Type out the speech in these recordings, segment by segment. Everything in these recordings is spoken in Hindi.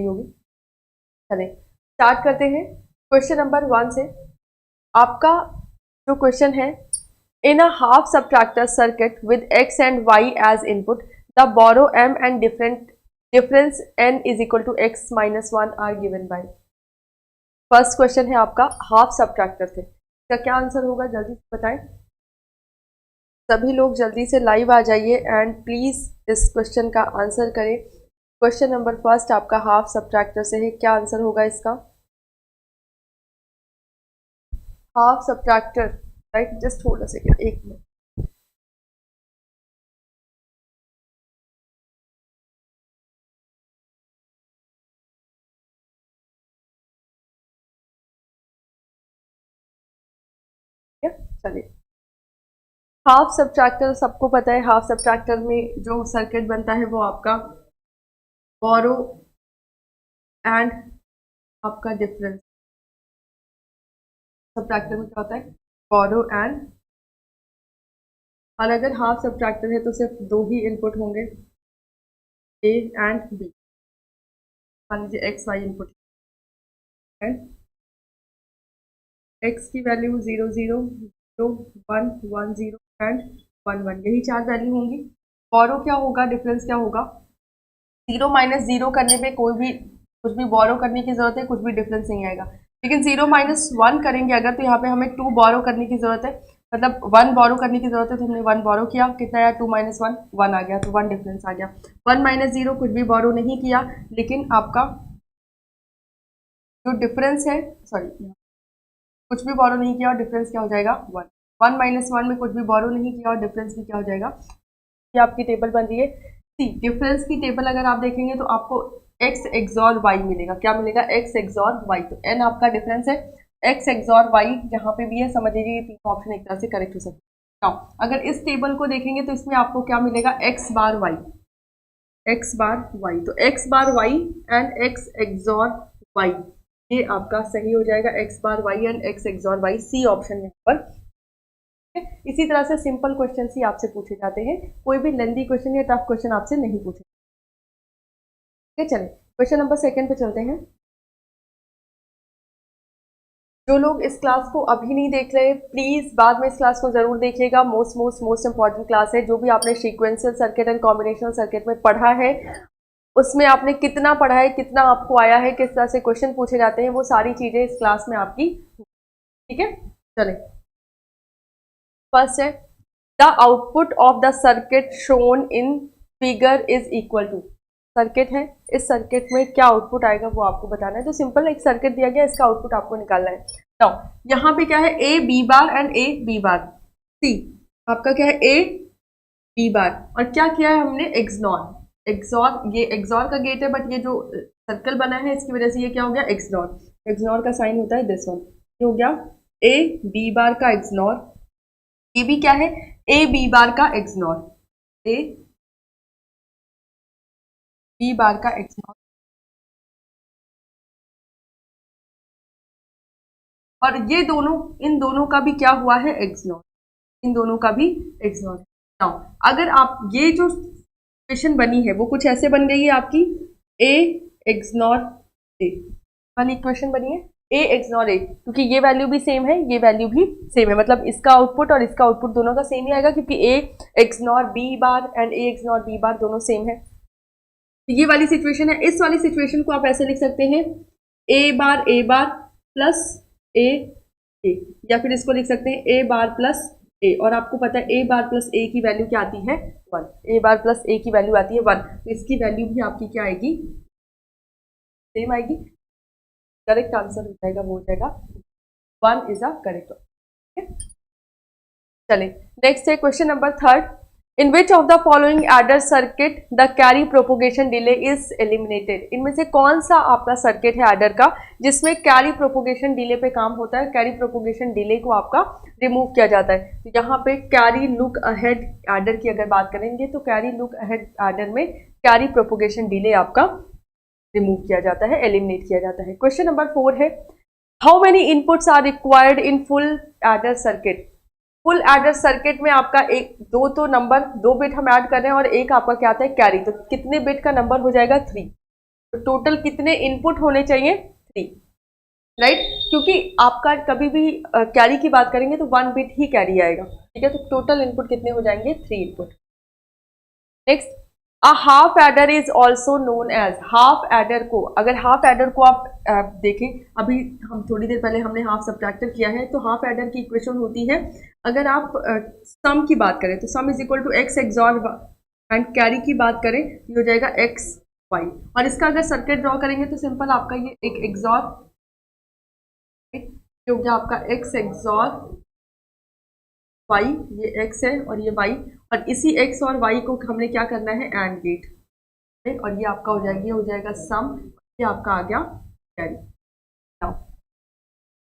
होगी। चले स्टार्ट करते हैं क्वेश्चन नंबर 1 से। आपका जो क्वेश्चन है, in a half subtractor circuit with x and y as input the borrow m and difference n is equal to x minus 1 are given by. First question है आपका हाफ सबट्रैक्टर से, इसका क्या आंसर होगा जल्दी से बताएं। सभी लोग जल्दी से लाइव आ जाइए एंड प्लीज इस क्वेश्चन का आंसर करें। क्वेश्चन नंबर फर्स्ट आपका हाफ सबट्रैक्टर से है, क्या आंसर होगा इसका। Half subtractor, right, just hold a second, एक मिनट। चलिए, हाफ सबट्रैक्टर सबको पता है। हाफ सबट्रैक्टर में जो सर्किट बनता है वो आपका बोरो एंड आपका डिफरेंस। सबट्रैक्टर में क्या होता है, बोरो एंड, और अगर हाफ सबट्रैक्टर है तो सिर्फ दो ही इनपुट होंगे, ए एंड बी। मान लीजिए X Y input and X की वैल्यू 0 0 0 1 1 0 एंड 1 1, यही चार वैल्यू होंगी। बोरो क्या होगा, डिफरेंस क्या होगा। 0 माइनस 0 करने पे कोई भी कुछ भी बोरो करने की जरूरत है, कुछ भी डिफरेंस नहीं आएगा। लेकिन 0 माइनस 1 करेंगे अगर, तो यहाँ पे हमें 2 बोरो करने की जरूरत है, मतलब 1 बोरो करने की जरूरत है, तो हमने 1 बोरो किया, कितना आया 2 माइनस 1 1 आ गया, तो 1 डिफरेंस आ गया। 1 माइनस 0 कुछ भी बोरो नहीं किया, लेकिन आपका जो डिफरेंस है, सॉरी, कुछ भी बोरो नहीं किया और डिफरेंस क्या हो जाएगा 1। 1 माइनस 1 में कुछ भी बोरो नहीं किया और डिफरेंस भी क्या हो जाएगा। ये आपकी टेबल बन रही है सी। डिफरेंस की टेबल अगर आप देखेंगे तो आपको x एक्सॉर y मिलेगा। क्या मिलेगा, x एक्सॉर y। तो n आपका डिफरेंस है, x एक्सॉर y जहां पे भी है समझ लीजिए ये तीनों ऑप्शन एक तरह से करेक्ट हो सकते हैं। अगर इस टेबल को देखेंगे तो इसमें आपको क्या मिलेगा, x बार y, x बार y, तो x बार y and x XOR y, ये आपका सही हो जाएगा, x बार y and x XOR y, C option यहाँ पर। इसी तरह से सिंपल क्वेश्चन ही आपसे पूछे जाते हैं, कोई भी लेंदी क्वेश्चन या टफ क्वेश्चन आपसे नहीं पूछे। ठीक है, चलिए क्वेश्चन नंबर 2 पे चलते हैं। जो लोग इस क्लास को अभी नहीं देख रहे, प्लीज बाद में इस क्लास को जरूर देखिएगा। मोस्ट इंपॉर्टेंट क्लास है। जो भी आपने sequential circuit and combinational circuit में पढ़ा है, उसमें आपने कितना पढ़ा है, कितना आपको आया है, किस तरह से क्वेश्चन पूछे जाते हैं, वो सारी चीजें इस क्लास में आपकी। ठीक है, चले फर्स्ट है, the output of the circuit shown in figure is equal to. Circuit है, इस सर्किट में क्या आउटपुट आएगा वो आपको बताना है। तो सिंपल एक सर्किट दिया गया, इसका आउटपुट आपको निकालना है। तो यहाँ पे क्या है, A B bar and A B bar, C आपका क्या है, ए बी बार, और क्या किया है हमने, एक्सनॉर। एक्सॉर, ये एक्सॉर का गेट है, बट ये जो सर्कल बना है इसकी वजह से ये क्या हो गया, एक्सनॉर। एक्सनॉर का साइन होता है दिस वन, ये हो गया ए बी बार का एक्सनॉर। ये भी क्या है, ए बी बार का एक्सनॉर, ए बी बार का एक्सनॉर, और ये दोनों, इन दोनों का भी क्या हुआ है, एक्सनॉर, इन दोनों का भी एक्सनॉर। नाउ अगर आप ये जो इक्वेशन बनी है वो कुछ ऐसे बन गई है आपकी, ए एक्सनॉर ए वाली इक्वेशन बनी है, ए एक्सनॉर ए, क्योंकि ये वैल्यू भी सेम है, ये वैल्यू भी सेम है, मतलब इसका आउटपुट और इसका आउटपुट दोनों का सेम ही आएगा, क्योंकि A XNOR B bar and A XNOR B bar दोनों सेम है। तो ये वाली सिचुएशन है। इस वाली सिचुएशन को आप ऐसे लिख सकते हैं, ए बार प्लस ए ए, या फिर इसको लिख सकते हैं ए बार प्लस ए, और आपको पता है ए बार प्लस ए की वैल्यू क्या आती है, 1। ए बार प्लस ए की वैल्यू आती है 1, तो इसकी वैल्यू भी आपकी क्या आएगी, सेम आएगी। करेक्ट आंसर हो जाएगा, वो हो जाएगा 1 इज अ करेक्ट। चले नेक्स्ट है question number 3, in which of the following adder circuit the carry propagation delay is eliminated. इनमें से कौन सा आपका सर्किट है एडर का जिसमें कैरी प्रोपोगेशन डिले पे काम होता है, कैरी प्रोपोगेशन डिले को आपका रिमूव किया जाता है। तो यहाँ पे कैरी लुक अहेड एडर की अगर बात करेंगे तो कैरी लुक अहेड एडर में कैरी प्रोपोगेशन डिले आपका रिमूव किया जाता है, एलिमिनेट किया जाता है। क्वेश्चन नंबर 4 है, how many inputs are required in full adder circuit. Full adder circuit में आपका एक दो तो नंबर, 2 बिट हम ऐड कर रहे हैं और एक आपका क्या आता है, कैरी, तो कितने बिट का नंबर हो जाएगा, 3। तो टोटल कितने इनपुट होने चाहिए? 3, राइट। क्योंकि आपका कभी भी कैरी की बात करेंगे तो 1 बिट ही कैरी आएगा, ठीक है। तो टोटल इनपुट कितने हो जाएंगे? 3 input. Next, a half adder is also known as, half adder को, अगर हाफ एडर को आप देखें, अभी हम थोड़ी देर पहले हमने हाफ सब्ट्रैक्टर किया है, तो हाफ एडर की इक्वेशन होती है, अगर आप सम की बात करें तो sum is equal to x XOR and carry की बात करें ये हो जाएगा एक्स वाई। और इसका अगर सर्किट ड्रॉ करेंगे तो सिंपल आपका ये एक एक्सॉर हो गया, आपका एक्स एक्सॉर वाई, ये एक्स है और ये वाई, और इसी एक्स और वाई को हमने क्या करना है? एंड गेट, और ये आपका हो जाएगा, ये हो जाएगा सम, ये आपका आ गया कैरी।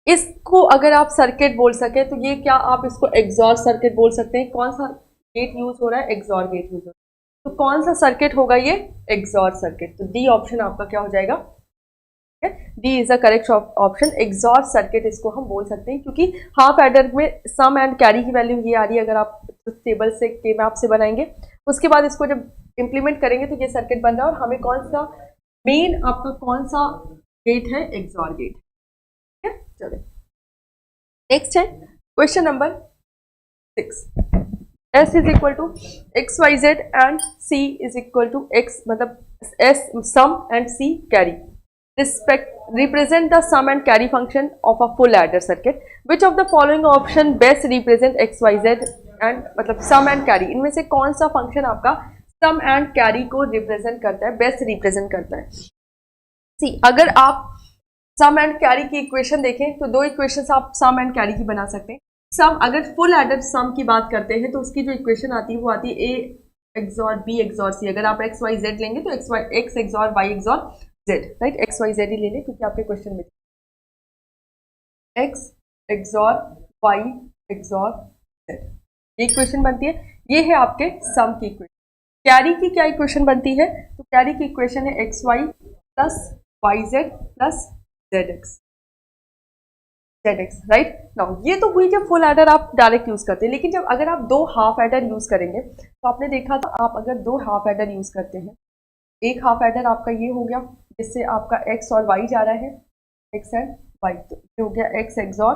इसको अगर आप सर्किट बोल सके तो ये क्या आप इसको एक्सॉर सर्किट बोल सकते हैं? कौन सा गेट यूज हो रहा है? एक्सॉर गेट यूज हो रहा है, तो कौन सा सर्किट होगा ये? XOR circuit. तो डी ऑप्शन आपका क्या हो जाएगा? D is the correct option, XOR circuit इसको हम बोल सकते हैं, क्योंकि हाफ एडर में सम एंड कैरी की वैल्यू ये आ रही है, अगर आप टेबल से के मैप से बनाएंगे, उसके बाद इसको जब इंप्लीमेंट करेंगे तो ये सर्किट बन रहा है, और हमें कौन सा मेन आपका कौन सा गेट है? एक्सॉर गेट, ठीक है। चलो नेक्स्ट है question number 6, S is equal to x Y z and C is equal to x, मतलब S sum and C carry, represent the sum and carry function of a full adder circuit. Which of the following option best represent x y z and मतलब sum and carry, इनमें से कौन सा फंक्शन आपका sum and carry को रिप्रेजेंट करता है, बेस्ट रिप्रेजेंट करता है? सी, अगर आप sum and carry की इक्वेशन देखें तो दो इक्वेशंस आप sum and carry की बना सकते हैं। सम, अगर फुल एडर सम की बात करते हैं तो उसकी जो इक्वेशन आती है वो आती है a XOR b XOR c। अगर आप x y z लेंगे तो x XOR y XOR Z, right, x Y Z ही ले लें क्योंकि आपके क्वेश्चन में X XOR Y XOR Z ये इक्वेशन बनती है, ये है आपके सम की इक्वेशन। कैरी की क्या इक्वेशन बनती है? तो कैरी की इक्वेशन है x y plus y z plus z x, right. Now ये तो हुई जब फुल एडर आप डायरेक्ट यूज करते हैं, लेकिन जब अगर आप दो हाफ एडर यूज करेंगे तो आपने देखा था, आप अगर दो हाफ एडर यूज करते हैं, एक हाफ एडर आपका ये हो गया जिससे आपका x और y जा रहा है, x एंड y, तो ये हो गया x एक्सॉर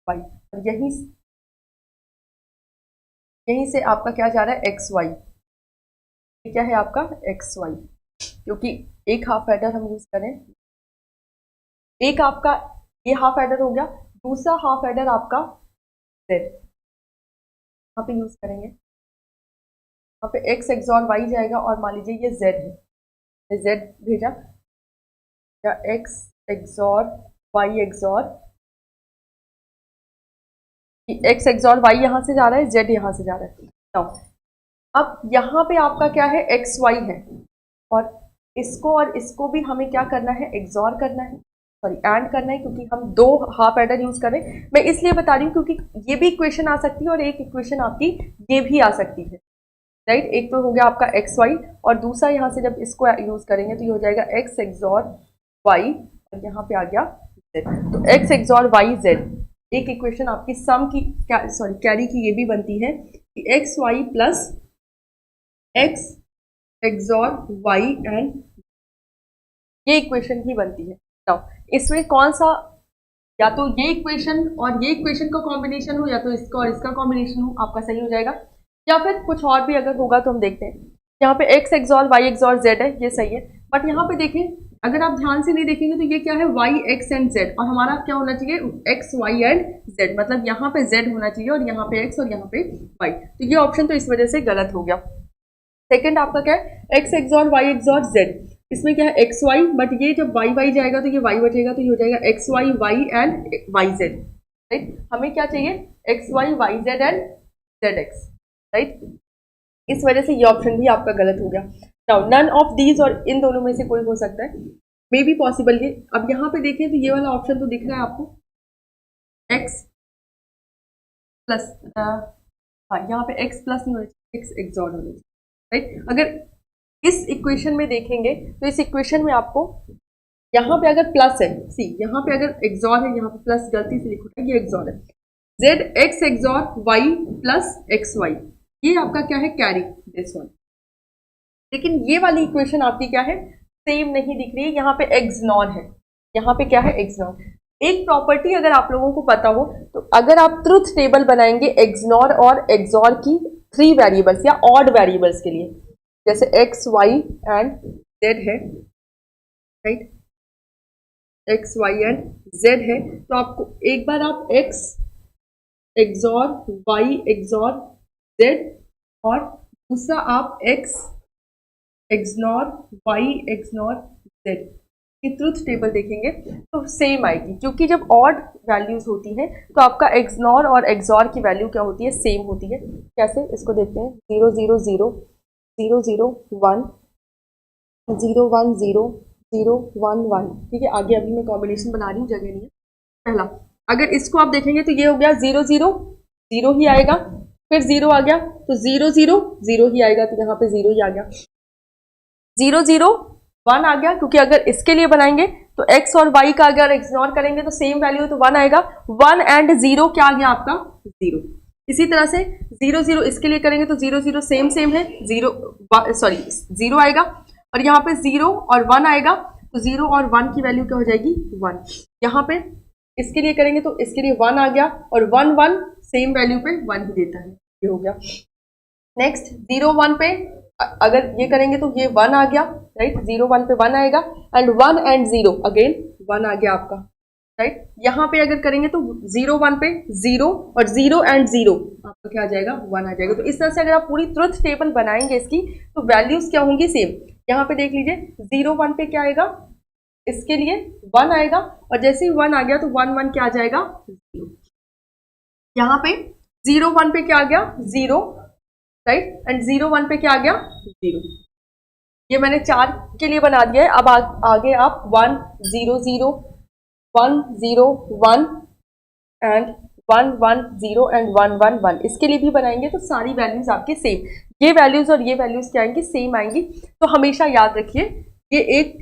y, और यहीं से आपका क्या जा रहा है? x y, ये क्या है आपका? x y, क्योंकि एक हाफ एडर हम यूज करें, एक आपका ये हाफ एडर हो गया, दूसरा हाफ एडर आपका z यहाँ पे यूज करेंगे, यहाँ पे x एक्सॉर y जाएगा, और मान लीजिए ये z है, z भेजा या x XOR y XOR, x XOR y यहाँ से जा रहा है, z यहाँ से जा रहा है। तो अब यहाँ पे आपका क्या है? एक्स वाई है, और इसको भी हमें क्या करना है? एक्सॉर करना है, सॉरी एंड करना है, क्योंकि हम दो हाफ एडर यूज करें। मैं इसलिए बता रही हूँ क्योंकि ये भी इक्वेशन आ सकती है और एक इक्वेशन आपकी ये भी आ सकती है, राइट। एक तो हो गया आपका एक्स वाई, और दूसरा यहाँ से जब इसको यूज करेंगे तो ये हो जाएगा एक्स एक्सॉर वाई, और यहाँ पे आ गया जेड, तो एक्स एक्सॉर वाई जेड। एक इक्वेशन आपकी सम की कैरी की ये भी बनती है कि x y plus x XOR y and, ये इक्वेशन ही बनती है। नाउ इसमें कौन सा, या तो ये इक्वेशन और ये इक्वेशन का कॉम्बिनेशन हो, या तो इसका और इसका कॉम्बिनेशन हो, आपका सही हो जाएगा, या फिर कुछ और भी अगर होगा तो हम देखते हैं। यहाँ पे x XOR y XOR z है, ये सही है, बट यहाँ पे देखें, अगर आप ध्यान से नहीं देखेंगे तो ये क्या है? y x एंड z, और हमारा क्या होना चाहिए? x y एंड z, मतलब यहाँ पे z होना चाहिए और यहाँ पे x और यहाँ पे y, तो ये ऑप्शन तो इस वजह से गलत हो गया। सेकेंड आपका क्या है? x XOR y XOR z, इसमें क्या है? एक्स वाई, बट ये जब वाई वाई जाएगा तो ये वाई बचेगा, तो ये हो जाएगा x y y and y z, right. हमें क्या चाहिए? X y y z and z x, right. इस वजह से ये ऑप्शन भी आपका गलत हो गया। नाउ नन ऑफ दीज, और इन दोनों में से कोई हो सकता है, मे बी पॉसिबल। ये अब यहाँ पे देखें तो ये वाला ऑप्शन तो दिख रहा है आपको, एक्स प्लस, हाँ यहाँ पे एक्स प्लस नहीं होना चाहिए, एक्स एक्सॉर होना चाहिए, राइट। अगर इस इक्वेशन में देखेंगे तो इस इक्वेशन में आपको यहाँ पे अगर प्लस है, सी यहाँ पे अगर एक्सॉर है, यहाँ पे प्लस गलती से लिखा है, ये एक्सॉर है, z x XOR y plus x y, ये आपका क्या है? Carry, this one. लेकिन ये वाली इक्वेशन आपकी क्या है? सेम नहीं दिख रही है, यहाँ पे एक्सनॉर है, यहाँ पे क्या है एक्सनॉर। एक प्रॉपर्टी अगर आप लोगों को पता हो तो अगर आप ट्रुथ टेबल बनाएंगे एक्सनॉर और एक्सॉर की 3 वेरिएबल्स या ऑड वेरिएबल्स के लिए, जैसे एक्स वाई एंड जेड है, right, x y and z है, तो आपको एक बार आप x XOR Y XOR z और दूसरा आप x XNOR y XNOR z की ट्रुथ टेबल देखेंगे तो सेम आएगी, क्योंकि जब ऑड वैल्यूज होती हैं तो आपका एक्सनॉर और एक्सॉर की वैल्यू क्या होती है, सेम होती है। कैसे, इसको देखते हैं, 0 0 0 0 0 1 0 1 0 0 1 1, ठीक है। आगे अभी मैं कॉम्बिनेशन बना रही हूँ, जगह नहीं है। पहला अगर इसको आप देखेंगे तो ये हो गया 0 0 0 ही आएगा, फिर 0 आ गया तो 0 0 0 ही आएगा, तो यहाँ पे 0 ही आ गया। 0 0 1 आ गया, क्योंकि अगर इसके लिए बनाएंगे तो x और y का अगर इग्नोर करेंगे तो सेम वैल्यू तो 1 आएगा। 1 एंड 0 क्या आ गया आपका 0। इसी तरह से 0 0 इसके लिए करेंगे तो 0 0 सेम सेम है, 0 आएगा, और यहाँ पे 0 और 1 आएगा, तो 0 और 1 की वैल्यू क्या हो जाएगी 1। यहाँ पे इसके लिए करेंगे तो इसके लिए 1 आ गया, और 1 1 सेम वैल्यू पे 1 ही देता है, ये हो गया। नेक्स्ट 0 1 पे अगर ये करेंगे तो ये 1 आ गया, राइट, 0 1 पे 1 आएगा, एंड 1 एंड 0 अगेन 1 आ गया आपका, राइट। यहाँ पे अगर करेंगे तो 0 1 पे 0 और 0 एंड 0 आपका क्या आ जाएगा 1 आ जाएगा। तो इस तरह से अगर आप पूरी ट्रुथ टेबल बनाएंगे इसकी तो वैल्यूज क्या होंगी सेम। यहाँ पे देख लीजिए 0 1 पे क्या आएगा, इसके लिए 1 आएगा, और जैसे ही 1 आ गया तो 1 1 क्या आ जाएगा 0। यहाँ पे 0 1 पे क्या आ गया 0, राइट, एंड 0 1 पे क्या आ गया 0। ये मैंने 4 के लिए बना दिया है। अब आगे आप 1 0 0 1 0 1 एंड 1 1 0 एंड 1 1 1 इसके लिए भी बनाएंगे तो सारी वैल्यूज आपके सेम, ये वैल्यूज और ये वैल्यूज क्या आएंगी सेम आएंगी। तो हमेशा याद रखिए ये एक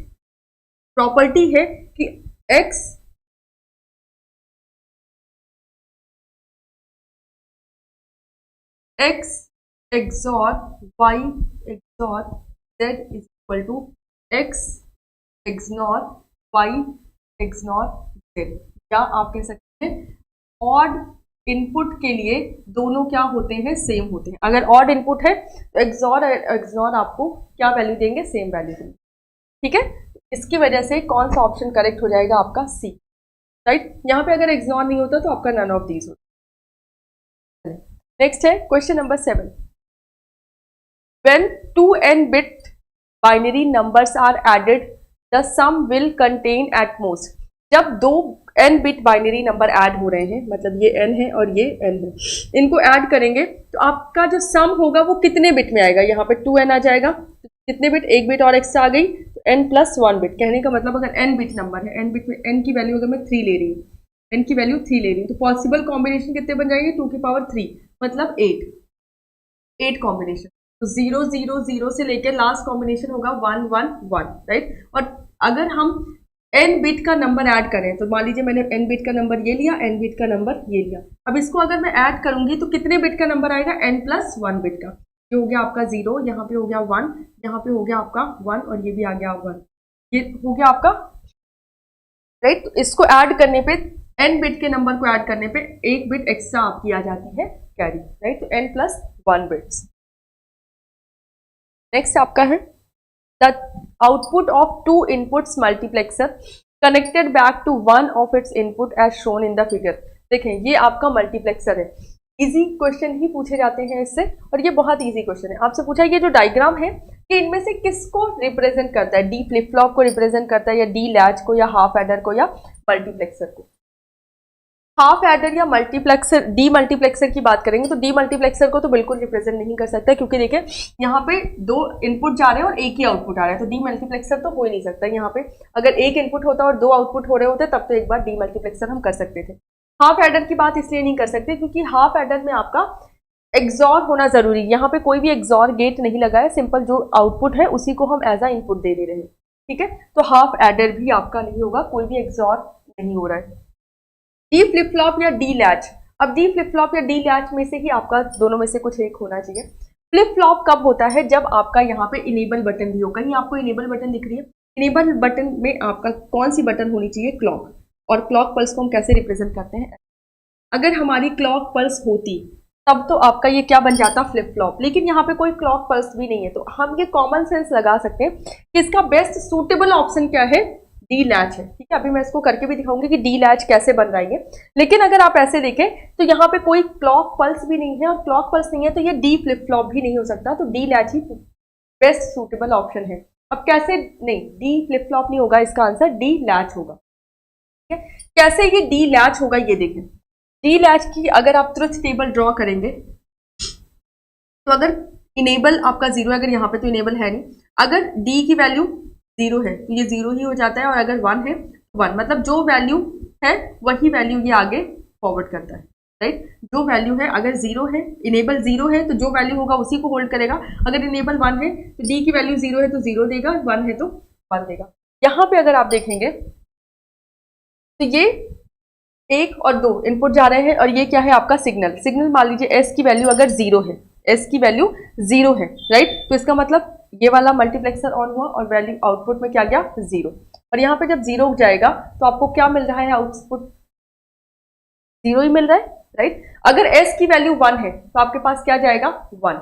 प्रॉपर्टी है कि x XOR y XOR z is equal to x XNOR y XNOR z, या आप कह सकते हैं ऑड इनपुट के लिए दोनों क्या होते हैं सेम होते हैं। अगर ऑड इनपुट है तो एक्सॉर एक्सनॉर आपको क्या वैल्यू देंगे सेम वैल्यू देंगे, ठीक है। इसकी वजह से कौन सा ऑप्शन करेक्ट हो जाएगा आपका सी, राइट। यहाँ पे अगर एक्सनॉर नहीं होता तो आपका नन ऑफ दीज होता। नेक्स्ट है question number 7। When 2n bit binary numbers are added, the sum will contain at most। जब 2 n bit binary number add हो रहे हैं, मतलब ये n है और ये n है, इनको ऐड करेंगे तो आपका जो सम होगा वो कितने बिट में आएगा। यहाँ पे 2n आ जाएगा, कितने बिट, एक बिट और एक्स्ट्रा आ गई तो n प्लस 1 बिट। कहने का मतलब अगर n बिट नंबर है, n बिट में n की वैल्यू अगर मैं 3 ले रही हूँ, n की वैल्यू 3 ले रही हूँ, तो पॉसिबल कॉम्बिनेशन कितने बन जाएंगे 2 की पावर 3, मतलब 8 कॉम्बिनेशन। तो 0 0 0 से लेकर लास्ट कॉम्बिनेशन होगा 1 1 1, राइट। और अगर हम n बिट का नंबर ऐड करें तो मान लीजिए मैंने n बिट का नंबर ये लिया, n बिट का नंबर ये लिया, अब इसको अगर मैं ऐड करूंगी तो कितने बिट का नंबर आएगा n प्लस 1 बिट का। ये हो गया आपका 0, यहाँ पे हो गया 1, यहाँ पे हो गया आपका 1, और ये भी आ गया 1, ये हो गया आपका, राइट। तो इसको ऐड करने पे n बिट के नंबर को ऐड करने पे एक बिट एक्स्ट्रा आपकी आ जाती है कैरी, राइट। तो n प्लस 1 बिट्स। नेक्स्ट आपका है the output of 2 inputs multiplexer connected back to one of its input as shown in the figure. देखें ये आपका मल्टीप्लेक्सर है, इजी क्वेश्चन ही पूछे जाते हैं इससे, और ये बहुत इजी क्वेश्चन है। आपसे पूछा ये जो डायग्राम है कि इनमें से किसको रिप्रेजेंट करता है, डी फ्लिप फ्लॉप को रिप्रेजेंट करता है, या डी लैच को, या हाफ एडर को, या मल्टीप्लेक्सर को। हाफ एडर या मल्टीप्लेक्सर, डी मल्टीप्लेक्सर की बात करेंगे तो डी मल्टीप्लेक्सर को तो बिल्कुल रिप्रेजेंट नहीं कर सकता, क्योंकि देखिए यहाँ पे 2 इनपुट जा रहे हैं और एक ही आउटपुट आ रहा है, तो डी मल्टीप्लेक्सर तो हो ही नहीं सकता। यहाँ पे अगर एक इनपुट होता और 2 आउटपुट हो रहे होते तब तो एक बार डी मल्टीप्लेक्सर हम कर सकते थे। हाफ एडर की बात इसलिए नहीं कर सकते क्योंकि हाफ एडर में आपका एक्सॉर होना जरूरी, यहाँ पे कोई भी एक्सॉर गेट नहीं लगा है, सिंपल जो आउटपुट है उसी को हम एज अ इनपुट दे रहे हैं, ठीक है। तो हाफ एडर भी आपका नहीं होगा, कोई भी एक्सॉर नहीं हो रहा है। डी फ्लिप फ्लॉप या डी लैच, अब डी फ्लिप फ्लॉप या डी लैच में से ही आपका दोनों में से कुछ एक होना चाहिए। फ्लिप फ्लॉप कब होता है, जब आपका यहाँ पे इनेबल बटन भी हो। कहीं आपको इनेबल बटन दिख रही है, इनेबल बटन में आपका कौन सी बटन होनी चाहिए? क्लॉक। और क्लॉक पल्स को हम कैसे रिप्रेजेंट करते हैं? अगर हमारी क्लॉक पल्स होती तब तो आपका ये क्या बन जाता? Flip flop. लेकिन यहाँ पे कोई क्लॉक पल्स भी नहीं है, तो हम ये कॉमन सेंस लगा सकते हैं कि इसका बेस्ट सूटेबल ऑप्शन क्या है? डी लैच है। ठीक है, अभी मैं इसको करके भी दिखाऊंगी कि डी लैच कैसे बन रहा है। लेकिन अगर आप ऐसे देखें तो यहाँ पे कोई क्लॉक पल्स भी नहीं है, और क्लॉक पल्स नहीं है तो ये डी फ्लिप फ्लॉप भी नहीं हो सकता, तो डी लैच ही बेस्ट सूटेबल ऑप्शन है। अब कैसे? नहीं, डी फ्लिप फ्लॉप नहीं होगा, इसका आंसर डी लैच होगा। ठीक है, कैसे ये डी लैच होगा ये देखें। डी लैच की अगर आप ट्रुथ टेबल ड्रॉ करेंगे तो अगर इनेबल आपका जीरो है, अगर यहाँ पे तो इनेबल है नहीं, अगर डी की वैल्यू जीरो है तो ये जीरो ही हो जाता है, और अगर वन है तो वन, मतलब जो वैल्यू है वही वैल्यू ये आगे फॉरवर्ड करता है, राइट। जो वैल्यू है, अगर जीरो है, इनेबल जीरो है तो जो वैल्यू होगा उसी को होल्ड करेगा। अगर इनेबल वन है तो डी की वैल्यू जीरो है तो जीरो देगा, वन है तो वन देगा। यहाँ पे अगर आप देखेंगे तो ये एक और दो इनपुट जा रहे हैं, और ये क्या है? आपका सिग्नल। सिग्नल मान लीजिए एस की वैल्यू अगर जीरो है, एस की वैल्यू जीरो है, राइट, तो इसका मतलब ये वाला मल्टीप्लेक्सर ऑन हुआ और वैल्यू आउटपुट में क्या गया? जीरो। और यहाँ पे जब जीरो जाएगा तो आपको क्या मिल रहा है? आउटपुट जीरो ही मिल रहा है, राइट। अगर एस की वैल्यू वन है तो आपके पास क्या जाएगा? वन।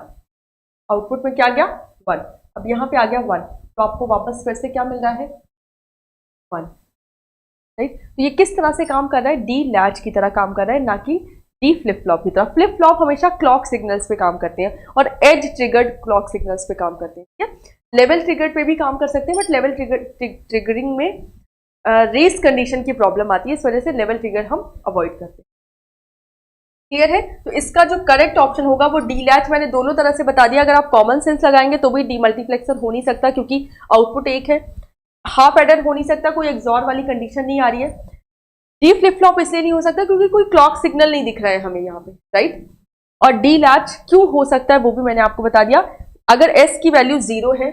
आउटपुट में क्या गया? वन। अब यहाँ पे आ गया वन, तो आपको वापस फिर से क्या मिल रहा है? One, right. तो ये किस तरह से काम कर रहा है? डी लैच की तरह काम कर रहा है, ना कि डी फ्लिप फ्लॉप की तरह। फ्लिप फ्लॉप हमेशा क्लॉक सिग्नल्स पे काम करते हैं और एज ट्रिगर्ड क्लॉक सिग्नल्स पे काम करते हैं। ठीक है, लेवल ट्रिगर्ड पे भी काम कर सकते हैं, बट लेवल ट्रिगरिंग में रेस कंडीशन की प्रॉब्लम आती है, इस वजह से लेवल ट्रिगर हम अवॉइड करते हैं। क्लियर है? तो इसका जो करेक्ट ऑप्शन होगा वो डी लैच। मैंने दोनों तरह से बता दिया। अगर आप कॉमन सेंस लगाएंगे तो भी डी मल्टीप्लेक्सर हो नहीं सकता, क्योंकि आउटपुट एक है। हाफ एडर हो नहीं सकता, कोई एक्सॉर वाली कंडीशन नहीं आ रही है। डी फ्लिप फ्लॉप इसलिए नहीं हो सकता क्योंकि कोई क्लॉक सिग्नल नहीं दिख रहा है हमें यहाँ पे, राइट। और डी लैच क्यों हो सकता है वो भी मैंने आपको बता दिया। अगर एस की वैल्यू जीरो है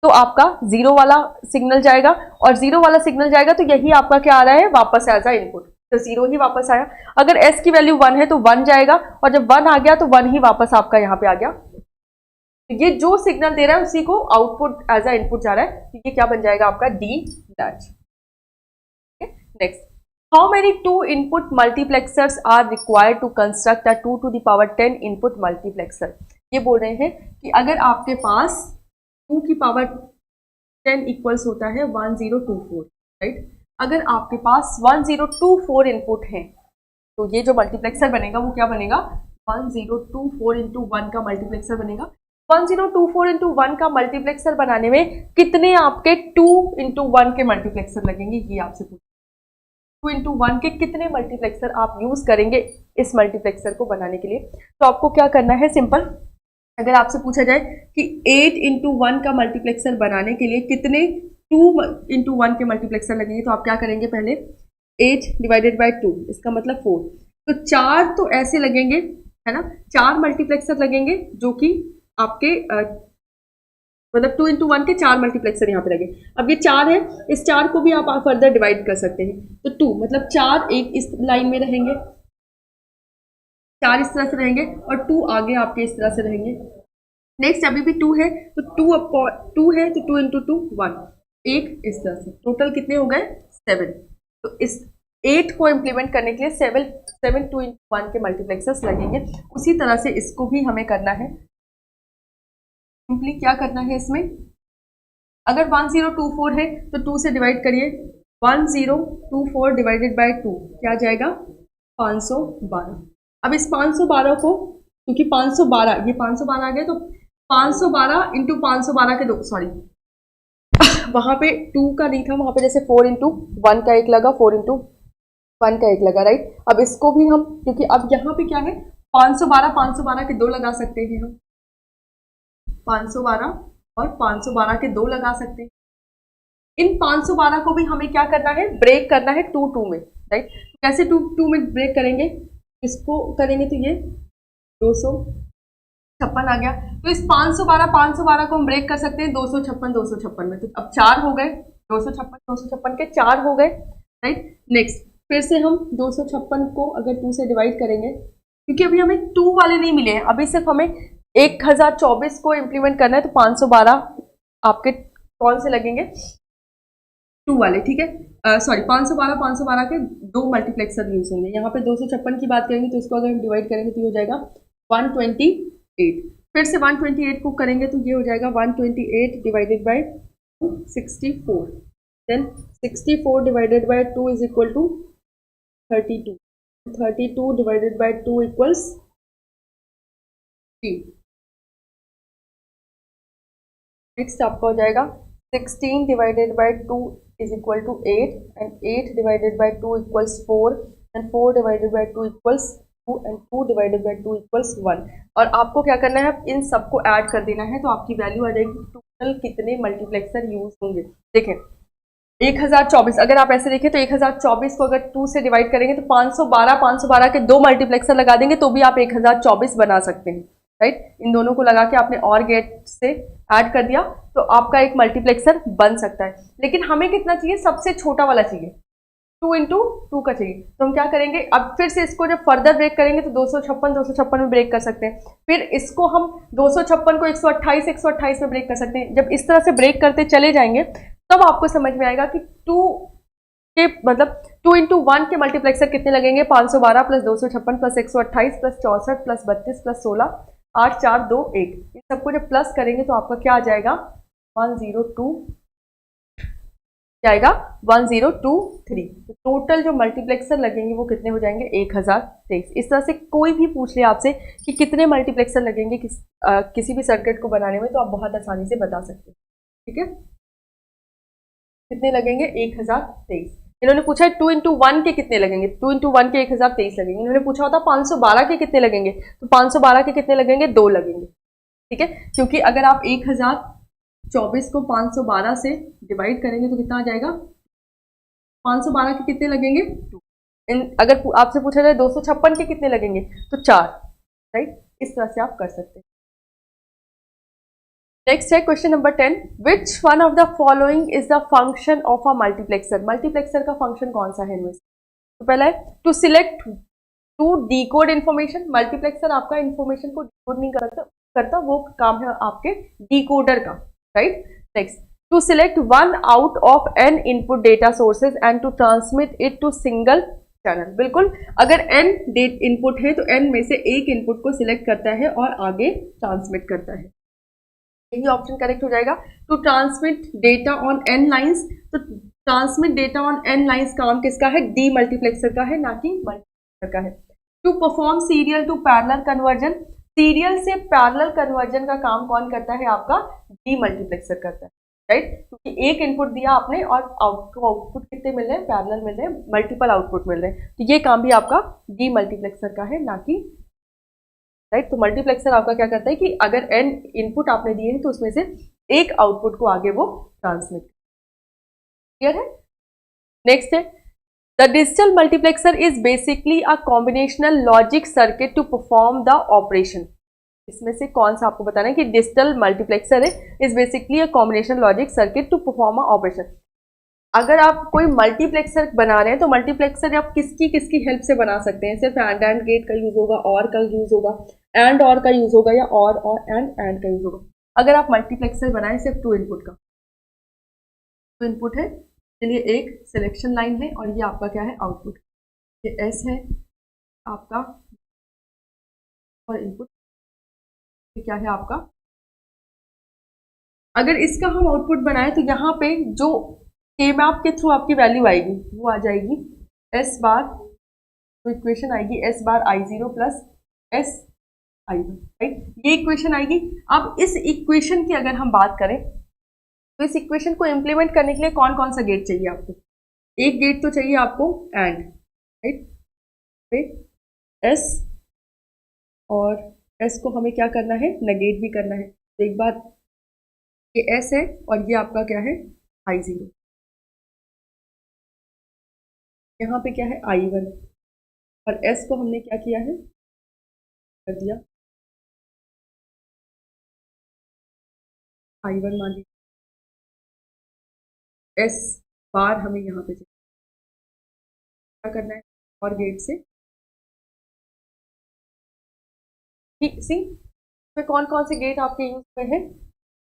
तो आपका जीरो वाला सिग्नल जाएगा, और जीरो वाला सिग्नल जाएगा तो यही आपका क्या आ रहा है? वापस एज अ इनपुट, तो जीरो ही वापस आया। अगर एस की वैल्यू वन है तो वन जाएगा, और जब वन आ गया तो वन ही वापस आपका यहाँ पे आ गया। ये जो सिग्नल दे रहा है उसी को आउटपुट एज अ इनपुट जा रहा है, तो ये क्या बन जाएगा? आपका D latch. Next, how many two input multiplexers are required to construct a 2 to the power 10 input multiplexer. ये बोल रहे हैं कि अगर आपके पास 2 की पावर 10 इक्वल्स होता है 1024, राइट। अगर आपके पास 1024 इनपुट है तो ये जो मल्टीप्लेक्सर बनेगा वो क्या बनेगा? 1024 इंटू 1 का मल्टीप्लेक्सर बनेगा। 1024 इंटू 1 का मल्टीप्लेक्सर बनाने में कितने आपके 2 इंटू 1 के मल्टीप्लेक्सर लगेंगे? ये आपसे पूछ, 2 इंटू 1 के कितने मल्टीप्लेक्सर आप यूज करेंगे इस मल्टीप्लेक्सर को बनाने के लिए? तो आपको क्या करना है? सिंपल, अगर आपसे पूछा जाए कि 8 इंटू 1 का मल्टीप्लेक्सर बनाने के लिए कितने 2 इंटू 1 के मल्टीप्लेक्सर लगेंगे, तो आप क्या करेंगे? पहले 8 डिवाइडेड बाई 2, इसका मतलब 4, तो 4 तो ऐसे लगेंगे, है ना, 4 मल्टीप्लेक्सर लगेंगे जो कि आपके मतलब 2 इंटू 1 के 4 मल्टीप्लेक्सर यहाँ पे लगे। अब ये 4 है, इस 4 को भी आप फर्दर डिवाइड कर सकते हैं, तो 2 मतलब 4 एक इस लाइन में रहेंगे, 4 इस तरह से रहेंगे, और 2 आगे आपके इस तरह से रहेंगे। नेक्स्ट अभी भी 2 है तो 2 है तो 2 इंटू 2 1, एक इस तरह से, टोटल कितने हो गए? 7। तो इस 8 को इम्प्लीमेंट करने के लिए 7 2 इंटू 1 के मल्टीप्लेक्सर्स लगेंगे। उसी तरह से इसको भी हमें करना है। सिंपली क्या करना है इसमें? अगर 1024 है तो 2 से डिवाइड करिए, 1024 डिवाइडेड बाय 2 क्या आ जाएगा? 512। अब इस 512 को, क्योंकि 512 ये 512 आ गया, तो 512 इंटू 512 के दो, सॉरी वहां पे 2 का नहीं था, वहां पे जैसे 4 इंटू 1 का एक लगा, 4 इंटू 1 का एक लगा, राइट। अब इसको भी हम, क्योंकि अब यहाँ पे क्या है, 512 के दो लगा सकते हैं हम, 512 और 512 के दो लगा सकते हैं। इन 512 को भी हमें क्या करना है? ब्रेक करना है 2 2 में, राइट। कैसे 2 में ब्रेक करेंगे? इसको करेंगे तो ये 256 आ गया, तो इस 512 को हम ब्रेक कर सकते हैं 256 में। तो अब 4 हो गए, 256 के 4 हो गए, राइट। नेक्स्ट फिर से हम 256 को अगर 2 से डिवाइड करेंगे, क्योंकि अभी हमें 2 वाले नहीं मिले हैं, अभी सिर्फ हमें 1024 को इम्प्लीमेंट करना है, तो 512 आपके कौन से लगेंगे? 2 वाले, ठीक है, सॉरी 512 के 2 मल्टीप्लेक्सर यूज होंगे। यहाँ पे 256 की बात करेंगे तो इसको अगर हम डिवाइड करेंगे तो ये हो जाएगा 128। फिर से 128 को करेंगे तो ये हो जाएगा 128 divided by 64, then 64 divided by 2 is equal to 32, 32 divided by 2 equals 3। Next आपका हो जाएगा 16 divided by 2 is equal to 8 and 8 divided by 2 equals 4 and 4 divided by 2 equals 2 and 2 divided by 2 equals 1। और आपको क्या करना है, इन सबको ऐड कर देना है तो आपकी वैल्यू आ जाएगी टोटल कितने मल्टीप्लेक्सर यूज होंगे। देखें 1024, अगर आप ऐसे देखें तो 1024 को अगर 2 से डिवाइड करेंगे तो 512 के 2 मल्टीप्लेक्सर लगा देंगे तो भी आप 1024 बना सकते हैं, राइट। इन दोनों को लगा के आपने और गेट से ऐड कर दिया तो आपका एक मल्टीप्लेक्सर बन सकता है। लेकिन हमें कितना चाहिए, सबसे छोटा वाला चाहिए, 2 इंटू 2 का चाहिए। तो हम क्या करेंगे, अब फिर से इसको जब फर्दर ब्रेक करेंगे तो 256 में ब्रेक कर सकते हैं, फिर इसको हम 256 को 128 में ब्रेक कर सकते हैं। जब इस तरह से ब्रेक करते चले जाएंगे तब आपको समझ में आएगा कि 2 के मतलब 2 इंटू 1 के मल्टीप्लेक्सर कितने लगेंगे, 512 plus 256 plus 128 plus 64 plus 32 plus 16, 8 4 2 1। इन सबको जब प्लस करेंगे तो आपका क्या आ जाएगा, 102 जाएगा 1023। तो टोटल जो मल्टीप्लेक्सर लगेंगे वो कितने हो जाएंगे, 1023। इस तरह से कोई भी पूछ ले आपसे कि कितने मल्टीप्लेक्सर लगेंगे किसी भी सर्किट को बनाने में, तो आप बहुत आसानी से बता सकते हैं, ठीक है। कितने लगेंगे, 1023। इन्होंने पूछा 2 इंटू 1 के कितने लगेंगे, 2 इंटू 1 के 1023 लगेंगे। इन्होंने पूछा होता 512 के कितने लगेंगे, तो 512 के कितने लगेंगे, 2 लगेंगे, ठीक है। क्योंकि अगर आप 1024 को 512 से डिवाइड करेंगे तो कितना आ जाएगा, 512 के कितने लगेंगे, 2। अगर आपसे पूछा जाए 256 के कितने लगेंगे तो 4, राइट। इस तरह से आप कर सकते हैं। नेक्स्ट है question number 10, which one of the following is the function of a multiplexer. Multiplexer का फंक्शन कौन सा है इनमें से, तो पहला है to select, to decode information. Multiplexer आपका इन्फॉर्मेशन को डिकोड नहीं करता, वो काम है आपके डिकोडर का, right. Next, to select one out of n input data sources and to transmit it to single channel. बिल्कुल, अगर n इनपुट है तो n में से एक इनपुट को सिलेक्ट करता है और आगे ट्रांसमिट करता है, यही ऑप्शन करेक्ट हो जाएगा। To transmit data on n lines, तो transmit data on n lines काम किसका है, डी मल्टीप्लेक्सर का है, ना कि मल्टीप्लेक्सर का है। To perform serial to parallel conversion, serial से पैरेलल कन्वर्जन का काम कौन करता है, आपका डी मल्टीप्लेक्सर करता है, राइट। क्योंकि एक इनपुट दिया आपने और आउटपुट कितने मिल रहे हैं, पैरेलल मिल रहे हैं, मल्टीपल आउटपुट मिल रहे हैं, तो ये काम भी आपका डी मल्टीप्लेक्सर का है, ना कि, राइट। तो मल्टीप्लेक्सर आपका क्या करता है कि अगर n इनपुट आपने दिए हैं तो उसमें से एक आउटपुट को आगे वो ट्रांसमिट, क्लियर है। नेक्स्ट है the digital multiplexer is basically a combinational logic circuit to perform the operation. इसमें से कौन सा आपको बताना है कि डिजिटल मल्टीप्लेक्सर है, is basically a combination logic circuit to perform a operation. अगर आप कोई मल्टीप्लेक्सर बना रहे हैं तो मल्टीप्लेक्सर आप किसकी किसकी हेल्प से बना सकते हैं, सिर्फ एंड गेट का यूज होगा, और का यूज होगा, एंड और का यूज होगा, या और एंड का यूज होगा। अगर आप मल्टीप्लेक्सर बनाएं सिर्फ 2 इनपुट का, 2 इनपुट है, चलिए एक सिलेक्शन लाइन है और ये आपका क्या है, आउटपुट, ये एस है आपका, और इनपुट ये क्या है आपका। अगर इसका हम आउटपुट बनाए तो यहाँ पे जो के मैप के थ्रू आपकी वैल्यू आएगी वो आ जाएगी एस बार, तो इक्वेशन आएगी S bar I0 plus S I1, right, ये इक्वेशन आएगी। अब इस इक्वेशन की अगर हम बात करें तो इस इक्वेशन को इम्प्लीमेंट करने के लिए कौन कौन सा गेट चाहिए आपको, एक गेट तो चाहिए आपको एंड, राइट, एस, और एस को हमें क्या करना है, नेगेट भी करना है। तो एक बार ये एस है और ये आपका क्या है, I0, यहाँ पे क्या है I1, और एस को हमने क्या किया है, कर दिया I1 मान लीजिए, एस बार हमें यहाँ पे क्या करना है, और गेट से, ठीक, सी में कौन कौन से गेट आपके यूज में है,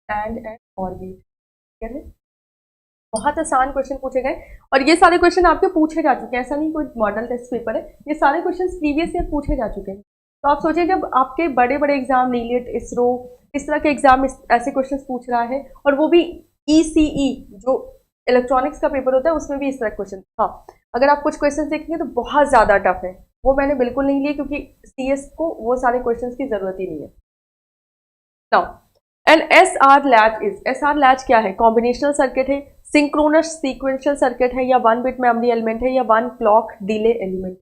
एंड और गेट, ठीक है। बहुत आसान क्वेश्चन पूछे गए और ये सारे क्वेश्चन आपके पूछे जा चुके हैं, ऐसा नहीं कोई मॉडल टेस्ट पेपर है, ये सारे क्वेश्चन प्रीवियस ईयर पूछे जा चुके हैं। तो आप सोचिए जब आपके बड़े बड़े एग्जाम नीलेट, इसरो, इस तरह के एग्जाम ऐसे क्वेश्चन पूछ रहा है, और वो भी ECE जो इलेक्ट्रॉनिक्स का पेपर होता है उसमें भी इस तरह क्वेश्चन। हाँ, अगर आप कुछ क्वेश्चन देखेंगे तो बहुत ज्यादा टफ है, वो मैंने बिल्कुल नहीं लिए क्योंकि CS को वो सारे क्वेश्चन की जरूरत ही नहीं है। Now and SR latch is, SR latch क्या है? कॉम्बिनेशनल सर्किट है, सिंक्रोनस सीक्वेंशियल सर्किट है, या 1 बिट मेमोरी एलिमेंट है, या 1 clock delay element.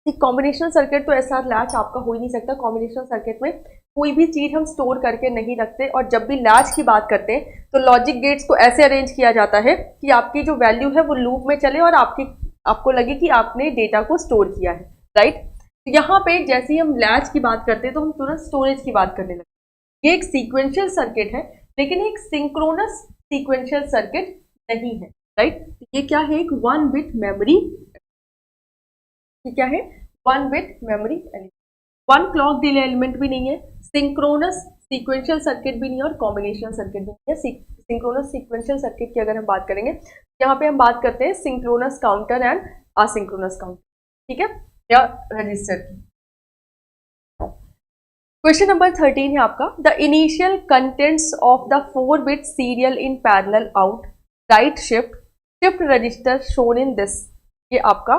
Combinational circuit तो SR लैच आपका हो ही नहीं सकता। कॉम्बिनेशनल सर्किट में कोई भी चीज हम स्टोर करके नहीं रखते, और जब भी लैच की बात करते हैं तो लॉजिक गेट्स को ऐसे अरेंज किया जाता है कि आपकी जो वैल्यू है वो लूप में चले और आपको लगे कि आपने डेटा को स्टोर किया है, राइट। तो यहाँ पे जैसे ही हम लैच की बात करते हैं तो हम तुरंत स्टोरेज की बात करने लगते हैं। ये एक सीक्वेंशियल सर्किट है, लेकिन एक सिंक्रोनस सीक्वेंशियल सर्किट नहीं है, राइट। ये क्या है? एक 1 बिट मेमोरी। क्या है? 1 bit memory element. 1 clock delay element भी नहीं है, सिंक्रोनस सीक्वेंशियल सर्किट भी नहीं है, और कॉम्बिनेशनल सर्किट भी नहीं है। सिंक्रोनस सीक्वेंशियल सर्किट की अगर हम बात करेंगे, यहाँ पे हम बात करते हैं synchronous counter and asynchronous counter, ठीक है, या रजिस्टर की। क्वेश्चन नंबर 13 है आपका, the initial contents of the 4 bit serial in parallel out right shift register shown in this. ये आपका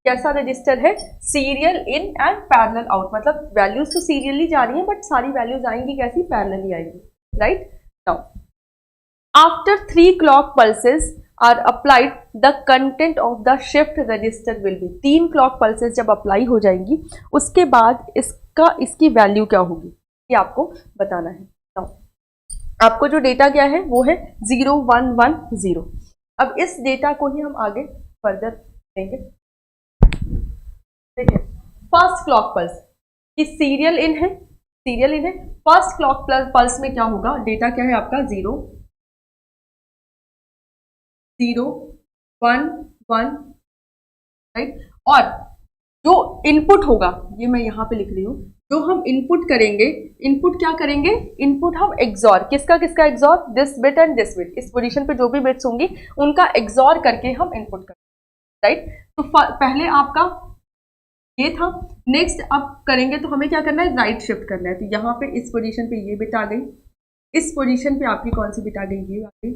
कैसा रजिस्टर है? Serial in and parallel out, मतलब वैल्यूज तो सीरियली जा रही हैं बट सारी वैल्यूज आएंगी कैसी? पैरेलली आएंगी, right. Now after 3 clock pulses are applied the content of the shift register will be. 3 clock pulses जब अप्लाई हो जाएंगी उसके बाद इसकी वैल्यू क्या होगी, ये आपको बताना है। नाउ आपको जो डेटा क्या है वो है 0 1 1 0। अब इस डेटा को ही हम आगे फर्दर देंगे। देखिए, फर्स्ट क्लॉक पल्स, ये सीरियल इन है, फर्स्ट क्लॉक पल्स में क्या होगा? डेटा क्या है आपका? 0 0 1 1, राइट। और जो इनपुट होगा, ये मैं यहाँ पे लिख रही हूँ, जो हम इनपुट करेंगे, इनपुट क्या करेंगे? इनपुट हम एक्सॉर, किसका XOR? This bit and this bit. इस पोजीशन पे जो भी बिट्स होंगी उनका एक्सॉर करके हम इनपुट करेंगे, राइट। तो पहले आपका ये था, नेक्स्ट अब करेंगे तो हमें क्या करना है? राइट शिफ्ट करना है। तो यहाँ पे इस पोजीशन पे ये बिट आ गई, इस पोजीशन पे आपकी कौन सी बिट आ गई? ये आ गई,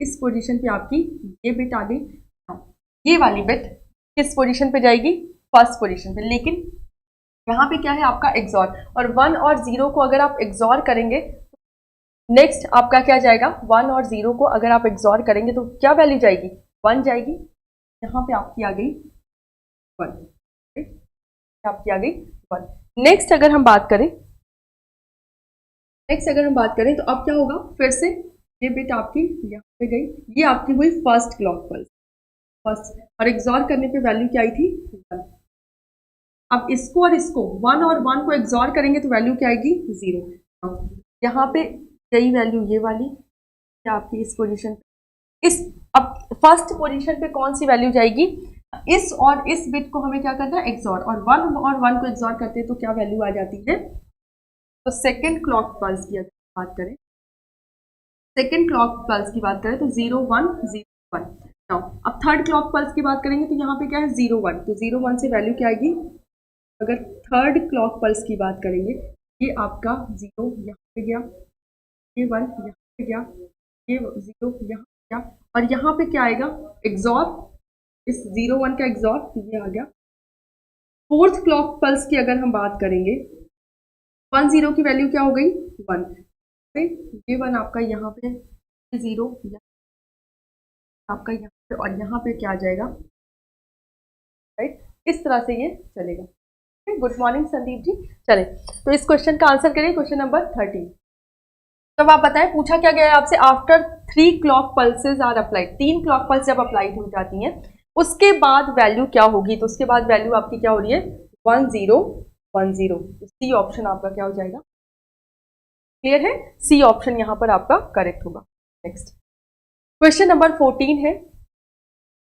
इस पोजीशन पे आपकी ये बिट आ गई। ये वाली बिट किस पोजीशन पे जाएगी? फर्स्ट पोजीशन पे। लेकिन यहाँ पे क्या है आपका? एक्सॉर, और 1 और 0 को अगर आप एक्सॉर करेंगे, नेक्स्ट आपका क्या जाएगा? 1 और 0 को अगर आप एक्सॉर करेंगे तो क्या वैल्यू जाएगी? 1 जाएगी। यहाँ पे आपकी आ गई 1, आपकी आ गई 1। नेक्स्ट अगर हम बात करें तो अब क्या होगा? फिर से ये बिट आपकी यहाँ पे गई, ये आपकी हुई फर्स्ट क्लॉक पल्स, फर्स्ट, और एक्सॉर करने पे वैल्यू क्या आई थी? 1। अब इसको और इसको 1 और 1 को एक्सॉर करेंगे तो वैल्यू क्या आएगी? 0। यहाँ पे यही वैल्यू ये वाली क्या आपकी इस पोजीशन पे, इस अब फर्स्ट पोजीशन पे कौन सी वैल्यू जाएगी? इस और इस बिट को हमें क्या करना है? एक्सॉर, और 1 और 1 को एक्सॉर करते हैं तो क्या वैल्यू आ जाती है? तो सेकेंड क्लॉक पल्स की अगर बात करें, तो 0 1 0 1। नाउ अब थर्ड क्लॉक पल्स की बात करेंगे तो यहाँ पे क्या है? 0 1। तो 0 1 से वैल्यू क्या आएगी? अगर थर्ड क्लॉक पल्स की बात करेंगे, ये आपका 0 यहाँ पे गया, ये 1 यहाँ पे गया, ये 0 यहाँ गया, और यहाँ पे क्या आएगा? एक्सॉर, इस 0 1 का एक्सॉर, ये आ गया। फोर्थ क्लॉक पल्स की अगर हम बात करेंगे, 1 0 की वैल्यू क्या हो गई? 1। ये 1 आपका यहाँ पे, 0 आपका यहाँ पे, और यहाँ पे क्या आ जाएगा? राइट, इस तरह से ये चलेगा। Good morning Sandeep ji. चले तो इस क्वेश्चन का आंसर करिए, क्वेश्चन नंबर 13। तब आप बताएं पूछा क्या गया है आपसे? After 3 clock pulses are applied, 3 clock pulse जब अप्लाइड हो जाती हैं उसके बाद वैल्यू क्या होगी? तो उसके बाद वैल्यू आपकी क्या हो रही है? 1 0 1 0। सी ऑप्शन आपका क्या हो जाएगा? क्लियर है? सी ऑप्शन यहाँ पर आपका करेक्ट होगा। नेक्स्ट क्वेश्चन नंबर 14 है,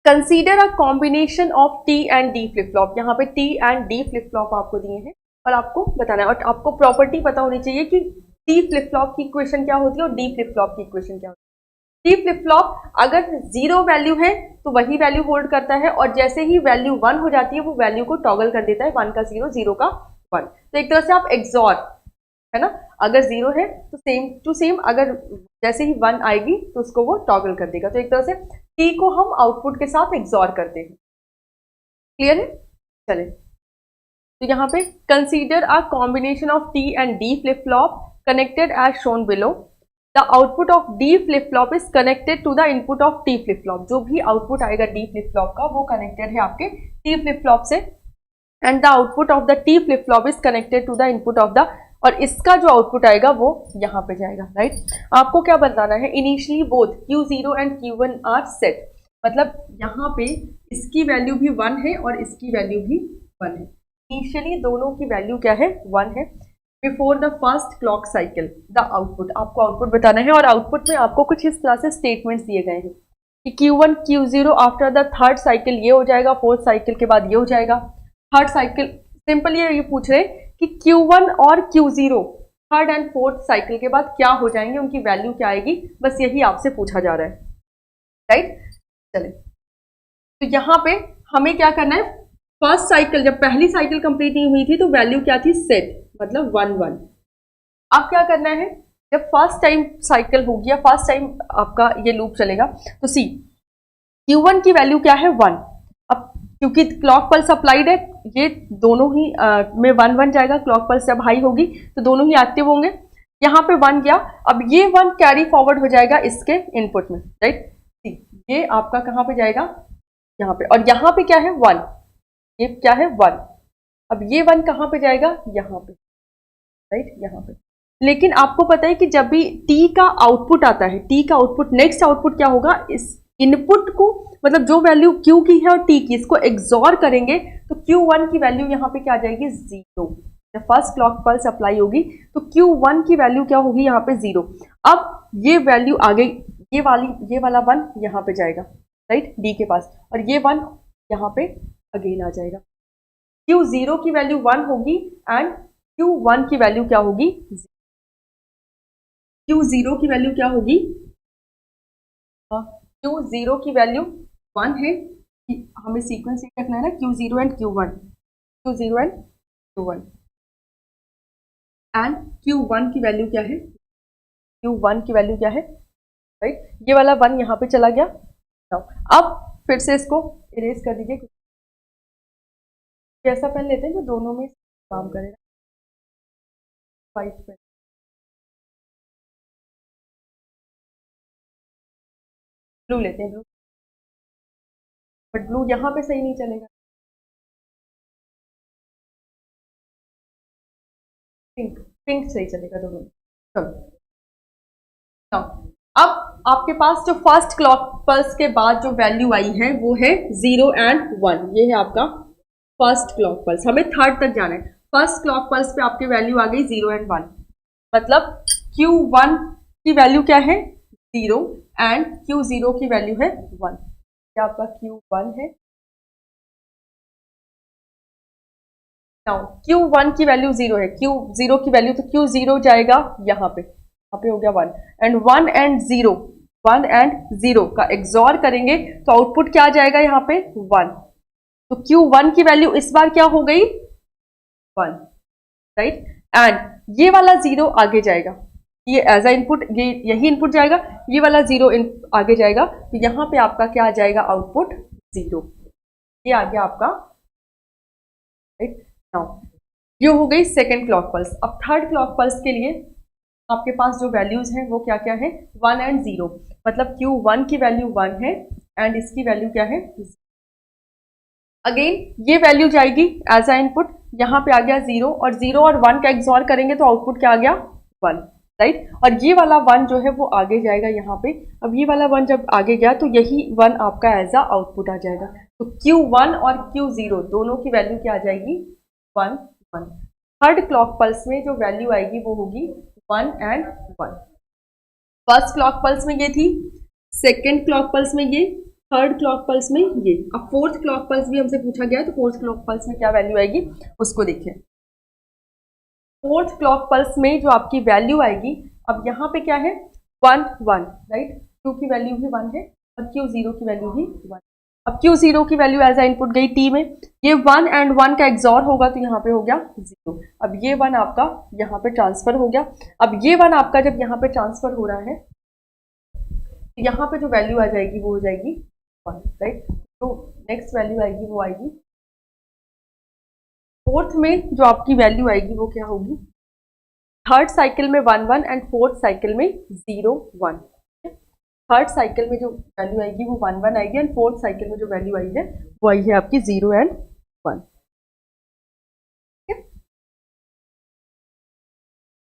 consider a combination of T and D flip flop. यहाँ पे T and D flip flop आपको दिए हैं और आपको बताना है, और आपको प्रॉपर्टी पता होनी चाहिए कि टी फ्लिप फ्लॉप की इक्वेशन क्या होती है और डी फ्लिप फ्लॉप की इक्वेशन क्या होती टी फ्लिप फ्लॉप अगर 0 वैल्यू है तो वही वैल्यू होल्ड करता है, और जैसे ही वैल्यू 1 हो जाती है वो वैल्यू को टॉगल कर देता है, 1 का 0, 0 का 1। तो एक तरह से आप एक्सॉर, है ना, अगर 0 है तो सेम टू सेम, अगर जैसे ही 1 आएगी तो उसको वो टॉगल कर देगा। तो एक तरह से टी को हम आउटपुट के साथ एक्सॉर करते हैं। क्लियर है? चले, तो यहाँ पे consider a combination of T and D flip flop connected as shown below. The output of D flip flop is connected to the input of T flip flop. जो भी आउटपुट आएगा डी फ्लिप फ्लॉप का वो कनेक्टेड है आपके टी फ्लिप फ्लॉप से, and the output of the T flip flop is connected to the input of the, और इसका जो आउटपुट आएगा वो यहाँ पे जाएगा, राइट। आपको क्या बताना है, initially both Q0 and Q1 are set, मतलब यहाँ पे इसकी वैल्यू भी 1 है और इसकी वैल्यू भी 1 है। इनिशियली दोनों की वैल्यू क्या है, 1 है। Before the first clock cycle the output, आपको आउटपुट बताना है, और आउटपुट में आपको कुछ इस तरह से स्टेटमेंट्स दिए गए हैं कि Q1 Q0 after the third cycle ये हो जाएगा, फोर्थ साइकिल के बाद ये हो जाएगा। थर्ड साइकिल सिंपल ये पूछ रहे कि Q1 और Q0 third and fourth cycle के बाद क्या हो जाएंगे, उनकी वैल्यू क्या आएगी, बस यही आपसे पूछा जा रहा है, राइट। चले, तो यहाँ पे हमें क्या करना है, फर्स्ट साइकिल जब पहली साइकिल कंप्लीट नहीं हुई थी तो वैल्यू क्या थी, सेट, मतलब 1 1। अब क्या करना है, जब फर्स्ट टाइम साइकिल होगी या फर्स्ट टाइम आपका ये लूप चलेगा तो सी Q1 की वैल्यू क्या है, 1। अब क्योंकि क्लॉक पल्स अप्लाइड है, ये दोनों ही में 1 1 जाएगा, क्लॉक पल्स जब हाई होगी तो दोनों ही एक्टिव होंगे। यहाँ पे 1 गया, अब ये 1 कैरी फॉरवर्ड हो जाएगा इसके इनपुट में, राइट। ये आपका कहाँ पे जाएगा, यहाँ पे, और यहाँ पे क्या है 1, ये क्या है 1। अब ये 1 कहाँ पे जाएगा, यहाँ पे, राइट, यहाँ पे। लेकिन आपको पता है कि जब भी टी का आउटपुट आता है, टी का आउटपुट नेक्स्ट आउटपुट क्या होगा, इस इनपुट को, मतलब जो वैल्यू Q की है और T की, इसको एक्सॉर करेंगे तो Q1 की वैल्यू यहाँ पे क्या आ जाएगी, 0। जब फर्स्ट क्लॉक पल्स अप्लाई होगी तो Q1 की वैल्यू क्या होगी, यहाँ पे 0। अब ये वैल्यू आ गई, ये वाला 1 यहाँ पे जाएगा, राइट, D के पास, और ये 1 यहाँ पे अगेन आ जाएगा। Q0 की वैल्यू 1 होगी एंड Q1 की वैल्यू क्या होगी, Q0 की वैल्यू क्या होगी, Q0 की वैल्यू 1 है, हमें सीक्वेंस रखना है ना, Q0 and Q1, Q0 and Q1, and Q1 की वैल्यू क्या है, Q1 की वैल्यू क्या है, राइट। ये वाला 1 यहाँ पे चला गया। अब फिर से इसको इरेज कर दीजिए, ऐसा पेन लेते हैं जो दोनों में काम करेगा, वाइट पेन, ब्लू लेते हैं, ब्लू, बट ब्लू यहाँ पे सही नहीं चलेगा, पिंक, पिंक सही चलेगा दोनों। चलो, अब आपके पास जो फर्स्ट क्लॉक पल्स के बाद जो वैल्यू आई है वो है 0 एंड 1, ये है आपका फर्स्ट क्लॉक पल्स। हमें थर्ड तक जाना है, फर्स्ट क्लॉक पल्स पे आपकी वैल्यू आ गई 0 एंड 1, मतलब Q1 की वैल्यू क्या है, 0, एंड Q0 की वैल्यू है 1। क्या आपका Q1 है, Q1 की वैल्यू 0 है, Q0 की वैल्यू, तो Q0 जाएगा यहाँ पे हो गया 1, एंड 1 एंड 0, 1 एंड 0 का एक्सॉर करेंगे तो आउटपुट क्या जाएगा यहाँ पे, 1। तो Q1 की वैल्यू इस बार क्या हो गई, 1, राइट, एंड ये वाला 0 आगे जाएगा, ये एज अ इनपुट, ये यही इनपुट जाएगा, ये वाला 0 आगे जाएगा, तो यहाँ पे आपका क्या आ जाएगा, आउटपुट 0। ये आ गया आपका, राइट। नाउ ये हो गई सेकेंड क्लॉक पल्स। अब थर्ड क्लॉक पल्स के लिए आपके पास जो वैल्यूज हैं वो क्या क्या है, 1 एंड 0, मतलब Q1 की वैल्यू 1 है एंड इसकी वैल्यू क्या है, अगेन ये वैल्यू जाएगी एज अ इनपुट, यहाँ पे आ गया 0, और 0 और 1 का एक्सॉर करेंगे तो आउटपुट क्या आ गया, 1, राइट। और ये वाला 1 जो है वो आगे जाएगा यहाँ पे, अब ये वाला 1 जब आगे गया तो यही 1 आपका एज अ आउटपुट आ जाएगा। तो Q1 और Q0 दोनों की वैल्यू क्या आ जाएगी, 1 1। थर्ड क्लॉक पल्स में जो वैल्यू आएगी वो होगी 1 एंड 1। फर्स्ट क्लॉक पल्स में ये थी, सेकेंड क्लॉक पल्स में ये, थर्ड क्लॉक पल्स में ये। अब फोर्थ क्लॉक पल्स भी हमसे पूछा गया है, तो फोर्थ क्लॉक पल्स में क्या वैल्यू आएगी उसको देखिए। फोर्थ क्लॉक पल्स में जो आपकी वैल्यू आएगी, अब यहाँ पे क्या है, 1 1, राइट, Q की वैल्यू भी 1 है और Q0 की वैल्यू भी 1। अब Q0 की वैल्यू एज ए इनपुट गई T में, ये 1 एंड 1 का एक्सॉर होगा तो यहाँ पे हो गया 0। अब ये 1 आपका यहाँ पे ट्रांसफर हो गया। अब ये 1 आपका जब यहाँ पे ट्रांसफर हो रहा है तो यहाँ पे जो वैल्यू आ जाएगी वो हो जाएगी 1, राइट। तो नेक्स्ट वैल्यू आएगी वो आएगी फोर्थ में, जो आपकी वैल्यू आएगी वो क्या होगी, थर्ड साइकिल में 1 1 एंड फोर्थ साइकिल में 0 1। थर्ड साइकिल में जो वैल्यू आएगी वो 1 1 आएगी एंड फोर्थ साइकिल में जो वैल्यू आई है वो आई है आपकी 0 एंड 1।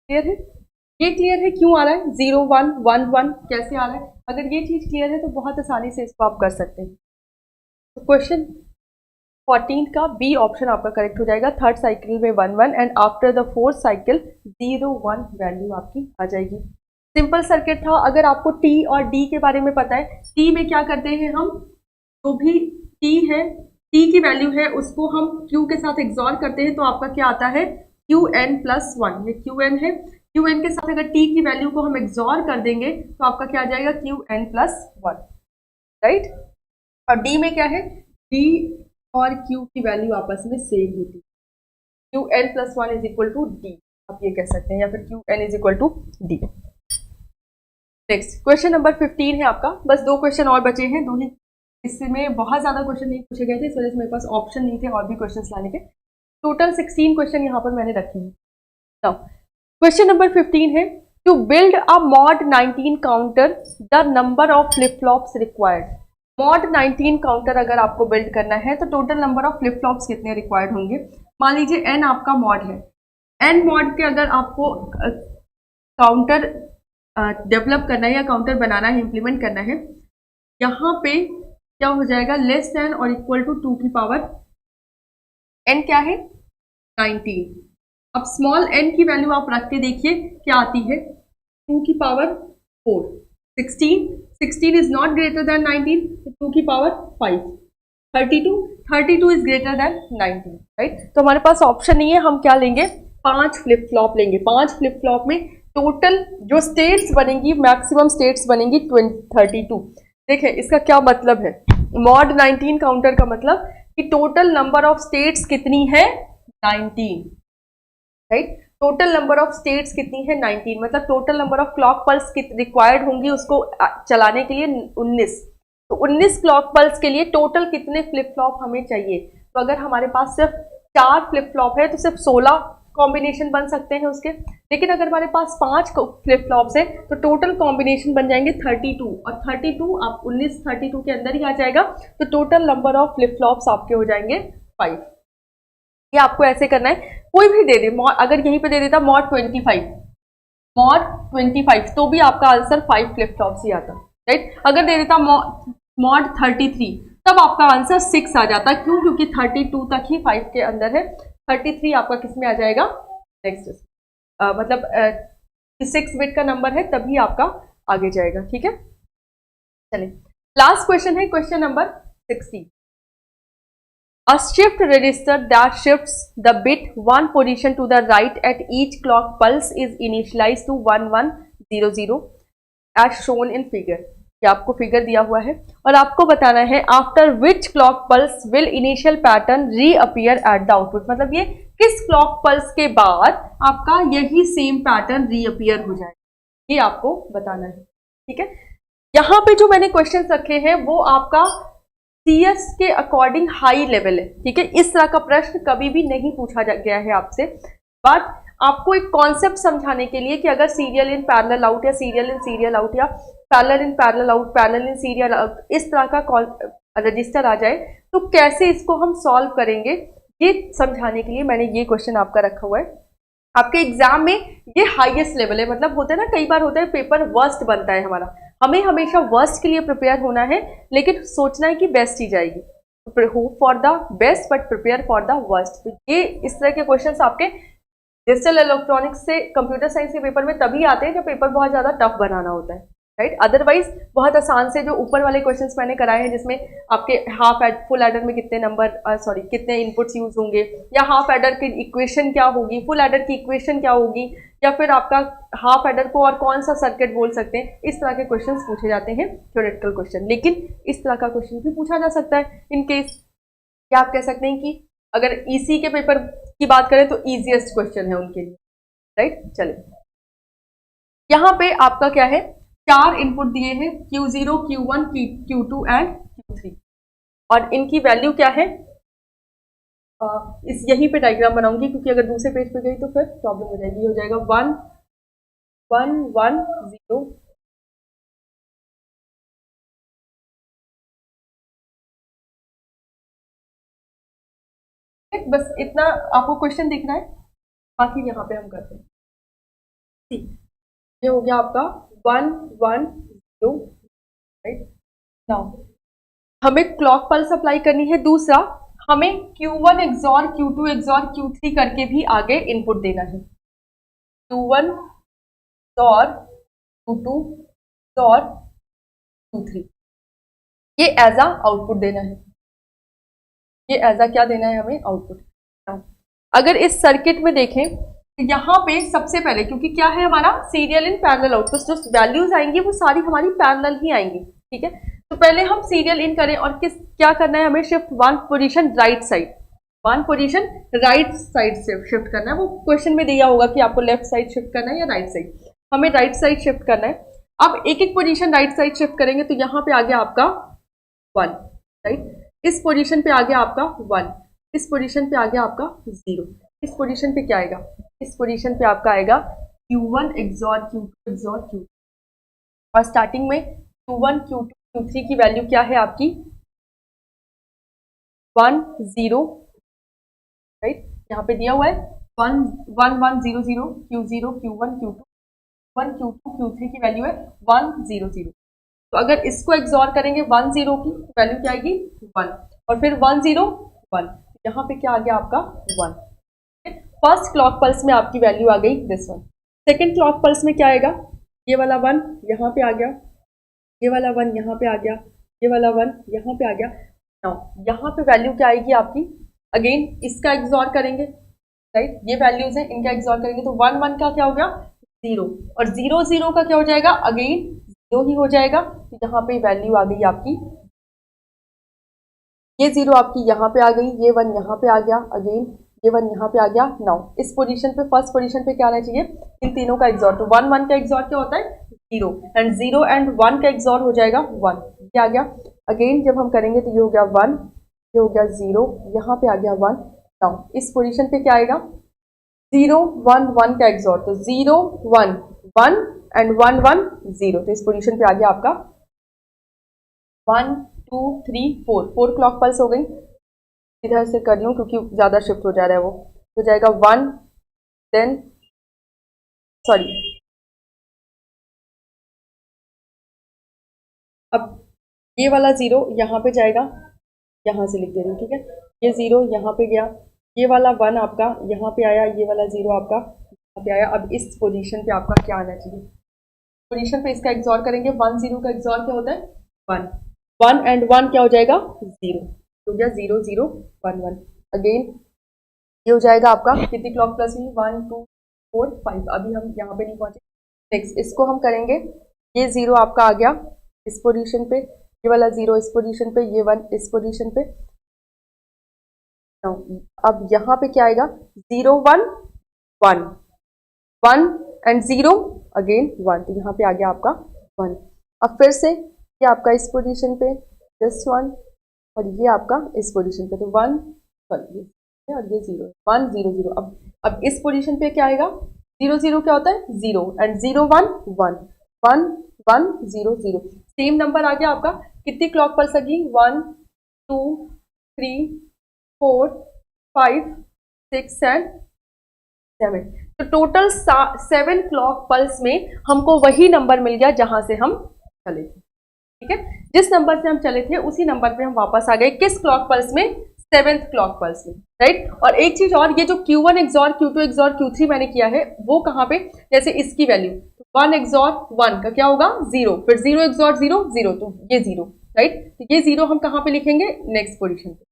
क्लियर है? ये क्लियर है क्यों आ रहा है 0 1 1 1 कैसे आ रहा है? अगर ये चीज क्लियर है तो बहुत आसानी से इसको आप कर सकते हैं। तो क्वेश्चन 14 का बी ऑप्शन आपका करेक्ट हो जाएगा। थर्ड साइकिल में 1 1 and after the fourth cycle 0 1 value आपकी आ जाएगी। सिंपल सर्किट था। अगर आपको टी और डी के बारे में पता है, टी में क्या करते हैं हम, जो भी टी है, टी की वैल्यू है उसको हम क्यू के साथ एक्सॉर करते हैं तो आपका क्या आता है क्यू एन प्लस 1। ये क्यू एन है, क्यू एन के साथ अगर टी की वैल्यू को हम एक्सॉर कर देंगे तो आपका क्या आ जाएगा क्यू एन प्लस 1, राइट। और डी में क्या है, डी और Q की वैल्यू आपस में सेम होती है, Q n plus 1 is equal to D, आप ये कह सकते हैं, या फिर Q n is equal to D. Next question number 15 है आपका। बस 2 क्वेश्चन और बचे हैं, 2 ही, इसमें बहुत ज्यादा क्वेश्चन नहीं पूछे गए थे, इस वजह से मेरे पास ऑप्शन नहीं थे और भी क्वेश्चन लाने के। टोटल 16 क्वेश्चन यहाँ पर मैंने रखे हैं। नाउ क्वेश्चन नंबर 15 है, to build a mod 19 counter the number of flip flops required. Mod 19 counter अगर आपको बिल्ड करना है तो total number of flip flops कितने रिक्वायर्ड होंगे। मान लीजिए n आपका मॉड है, n मॉड के अगर आपको काउंटर डेवलप करना है या काउंटर बनाना है, इम्प्लीमेंट करना है, यहाँ पे क्या हो जाएगा, लेस देन और इक्वल टू 2 की पावर n क्या है 19। अब स्मॉल n की वैल्यू आप रख के देखिए क्या आती है, 2 की power 4, 16 is not greater than 19, 2 की power 5, 32 is greater than 19, right. तो हमारे पास ऑप्शन नहीं है, हम क्या लेंगे 5 फ्लिप फ्लॉप लेंगे। 5 फ्लिप फ्लॉप में टोटल जो स्टेट्स बनेंगी, मैक्सिमम स्टेट्स बनेंगी 32। देखिए इसका क्या मतलब है, मॉड 19 काउंटर का मतलब कि टोटल नंबर ऑफ स्टेट्स कितनी है 19, right. Total number of states कितनी है 19, मतलब total number of clock pulse required होंगी उसको चलाने के लिए 19। तो 19 क्लॉक पल्स के लिए टोटल कितने फ्लिप फ्लॉप हमें चाहिए। तो अगर हमारे पास सिर्फ 4 फ्लिप फ्लॉप है तो सिर्फ 16 कॉम्बिनेशन बन सकते हैं उसके, लेकिन अगर हमारे पास 5 फ्लिप फ्लॉप्स है तो टोटल कॉम्बिनेशन बन जाएंगे 32, और 32 आप 19 32 के अंदर ही आ जाएगा, तो total number of flip flops आपके हो जाएंगे 5। ये आपको ऐसे करना है, कोई भी दे दे, अगर यहीं पे दे देता मॉड 25 तो भी आपका आंसर 5 फ्लिप फ्लॉप्स ही आता, राइट। अगर दे देता मॉड 33 तब आपका आंसर 6 आ जाता, क्यों, क्योंकि 32 तक ही 5 के अंदर है, 33 आपका किस में आ जाएगा नेक्स्ट, मतलब 6 बिट का नंबर है तभी आपका आगे जाएगा, ठीक है। चलिए लास्ट क्वेश्चन है question number 16। A shift register that shifts the bit 1 position to the right at each clock pulse is initialized to 1100 as shown in figure। ये आपको फिगर दिया हुआ है और आपको बताना है after which clock pulse will initial pattern reappear at the output, मतलब ये किस क्लॉक पल्स के बाद आपका यही सेम पैटर्न रीअपियर हो जाएगा, ये आपको बताना है, ठीक है। यहाँ पे जो मैंने क्वेश्चन रखे हैं वो आपका CS के अकॉर्डिंग हाई लेवल है, ठीक है। इस तरह का प्रश्न कभी भी नहीं पूछा गया है आपसे, बट आपको एक कॉन्सेप्ट समझाने के लिए कि अगर सीरियल इन पैरेलल आउट या सीरियल इन सीरियल आउट या parallel in parallel out, parallel in serial out, इस तरह का रजिस्टर आ जाए तो कैसे इसको हम सॉल्व करेंगे, ये समझाने के लिए मैंने ये क्वेश्चन आपका रखा हुआ है। आपके एग्जाम में ये हाईएस्ट लेवल है, मतलब होता है ना, कई बार होता है पेपर वर्स्ट बनता है हमारा, हमें हमेशा वर्स्ट के लिए प्रिपेयर होना है, लेकिन सोचना है कि बेस्ट ही जाएगी, hope for the best but prepare for the worst. तो ये इस तरह के क्वेश्चंस आपके डिजिटल इलेक्ट्रॉनिक्स से कंप्यूटर साइंस के पेपर में तभी आते हैं जब पेपर बहुत ज़्यादा टफ बनाना होता है। राइट। अदरवाइज बहुत आसान से जो ऊपर वाले क्वेश्चंस मैंने कराए हैं जिसमें आपके हाफ एड फुल एडर में कितने नंबर सॉरी कितने इनपुट्स यूज होंगे, या हाफ एडर की इक्वेशन क्या होगी, फुल एडर की इक्वेशन क्या होगी, या फिर आपका हाफ एडर को और कौन सा सर्किट बोल सकते हैं, इस तरह के क्वेश्चंस पूछे जाते हैं थ्योरेटिकल क्वेश्चन। लेकिन इस तरह का क्वेश्चन भी पूछा जा सकता है इन केस, क्या आप कह सकते हैं कि अगर ईसी के पेपर की बात करें तो ईजीएस्ट क्वेश्चन है उनके लिए, राइट। चलिए यहाँ पे आपका क्या है, 4 इनपुट दिए हैं Q0, Q1, Q2 and Q3, और इनकी वैल्यू क्या है, इस यहीं पे डायग्राम बनाऊंगी क्योंकि अगर दूसरे पेज पे गई तो फिर प्रॉब्लम हो जाएगी। हो जाएगा 1 1 1 0 बस इतना आपको क्वेश्चन दिख रहा है, बाकी यहाँ पे हम करते हैं। ठीक, ये हो गया आपका 1 1 0, राइट। नाउ हमें क्लॉक पल्स अप्लाई करनी है। दूसरा, हमें Q1 XOR Q2 XOR Q3 करके भी आगे इनपुट देना है। Q1 XOR Q2 XOR Q3, ये एज अ आउटपुट देना है, ये एज अ क्या देना है हमें, आउटपुट। अगर इस सर्किट में देखें तो यहाँ पे सबसे पहले, क्योंकि क्या है हमारा सीरियल इन पैरेलल आउटपुट, जो वैल्यूज आएंगी वो सारी हमारी पैरेलल ही आएंगी, ठीक है। तो पहले हम सीरियल इन करें और क्या करना है, हमें shift 1 position right side, 1 position right side से शिफ्ट करना है। वो क्वेश्चन में दिया होगा कि आपको लेफ्ट साइड शिफ्ट करना है या राइट साइड, हमें राइट साइड शिफ्ट करना है। अब एक एक पोजीशन राइट साइड शिफ्ट करेंगे तो यहाँ पे आ गया आपका 1, राइट। इस पोजीशन पे आ गया आपका 1, इस पोजीशन पे आ गया आपका 0, इस पोजीशन पे क्या आएगा, इस पोजीशन पे आपका आएगा Q1 XOR Q2 XOR Q3, और स्टार्टिंग में Q1 Q2 Q3 की वैल्यू क्या है आपकी 1 0, राइट। यहाँ पे दिया हुआ है 1 1 1 0 0 Q0 Q1 Q2 1 Q2 Q3 की वैल्यू है 1 0 0। तो अगर इसको एक्सॉर करेंगे 1 0 की वैल्यू क्या आएगी 1, और फिर 1 0 1, यहाँ पे क्या आ गया आपका 1। फर्स्ट क्लॉक पल्स में आपकी वैल्यू आ गई this one. Second clock pulse में क्या आएगा, ये वाला 1 यहाँ पे आ गया, ये वाला 1 यहाँ पे आ गया, ये वाला 1 यहाँ पे आ गया। नाउ यहाँ पे वैल्यू क्या आएगी आपकी, अगेन इसका एक्सॉर करेंगे, राइट। ये वैल्यूज है, इनका एक्सॉर करेंगे तो 1 1 का क्या हो गया 0, और 0 0 का क्या हो जाएगा, अगेन 0 ही हो जाएगा। तो यहाँ पे वैल्यू आ गई आपकी, ये 0 आपकी यहाँ पे आ गई, ये 1 यहाँ पे आ गया, अगेन ये 1 यहाँ पे आ गया। नाउ इस पोजीशन पे, फर्स्ट पोजीशन पे क्या आना चाहिए, इन तीनों का एक्सॉर। तो 1 1 का एक्सॉर क्या होता है 0, एंड 0 एंड 1 का एक्सॉर हो जाएगा 1, ये आ गया। अगेन जब हम करेंगे तो ये हो गया 1, ये हो गया 0, यहाँ पे आ गया 1। नाउ इस पोजीशन पे क्या आएगा 0 1 1 का एक्सॉर, तो 0 1 1 एंड 1 1 0, तो इस पोजीशन पे आ गया आपका 1 2 3 4 क्लॉक पल्स हो गई। इधर से कर लूँ क्योंकि ज़्यादा शिफ्ट हो जा रहा है, वो हो जाएगा 1 देन सॉरी, अब ये वाला 0 यहाँ पे जाएगा, यहाँ से लिख दे रही हूँ, ठीक है। ये 0 यहाँ पे गया, ये वाला 1 आपका यहाँ पे आया, ये वाला 0 आपका यहाँ पे आया। अब इस पोजीशन पे आपका क्या आना चाहिए, पोजीशन पे इसका एक्सॉर करेंगे, 1 0 का एक्सॉर क्या होता है 1 1 एंड 1 क्या हो जाएगा 0, हो गया 0 0 1 1। अगेन ये हो जाएगा आपका कितनी क्लॉक प्लस हुई 1 2 4 5, अभी हम यहाँ पे नहीं पहुंचे। नेक्स्ट इसको हम करेंगे, ये 0 आपका आ गया इस पोजीशन पे, ये वाला 0 इस पोजीशन पे, ये 1 इस पोजीशन पे। अब यहाँ पे क्या आएगा 0 1 1 1 एंड 0 अगेन 1, तो यहाँ पे आ गया आपका 1। अब फिर से ये आपका इस पोजीशन पे दिस 1, और ये आपका इस पोजीशन पे, तो 1 सॉरी और ये 0 1 0 0। अब इस पोजीशन पे क्या आएगा 0 0 क्या होता है 0, एंड 0 1 1 1 1 0 0, सेम नंबर आ गया आपका। कितनी क्लॉक पल्स लगी 1 2 3 4 5 6 एंड 7, तो टोटल 7 क्लॉक पल्स में हमको वही नंबर मिल गया जहां से हम चले थे, ठीक है। जिस नंबर से हम चले थे उसी नंबर पे हम वापस आ गए, किस क्लॉक पल्स में 7th क्लॉक पल्स में, राइट। और एक चीज और, ये जो Q1 XOR Q2 XOR Q3 मैंने किया है वो कहाँ पे, जैसे इसकी वैल्यू 1 एक्सॉर 1 का क्या होगा 0, फिर 0 एक्सॉर 0 0, तो ये 0, राइट। तो ये 0 हम कहाँ पे लिखेंगे, नेक्स्ट पोजीशन पे।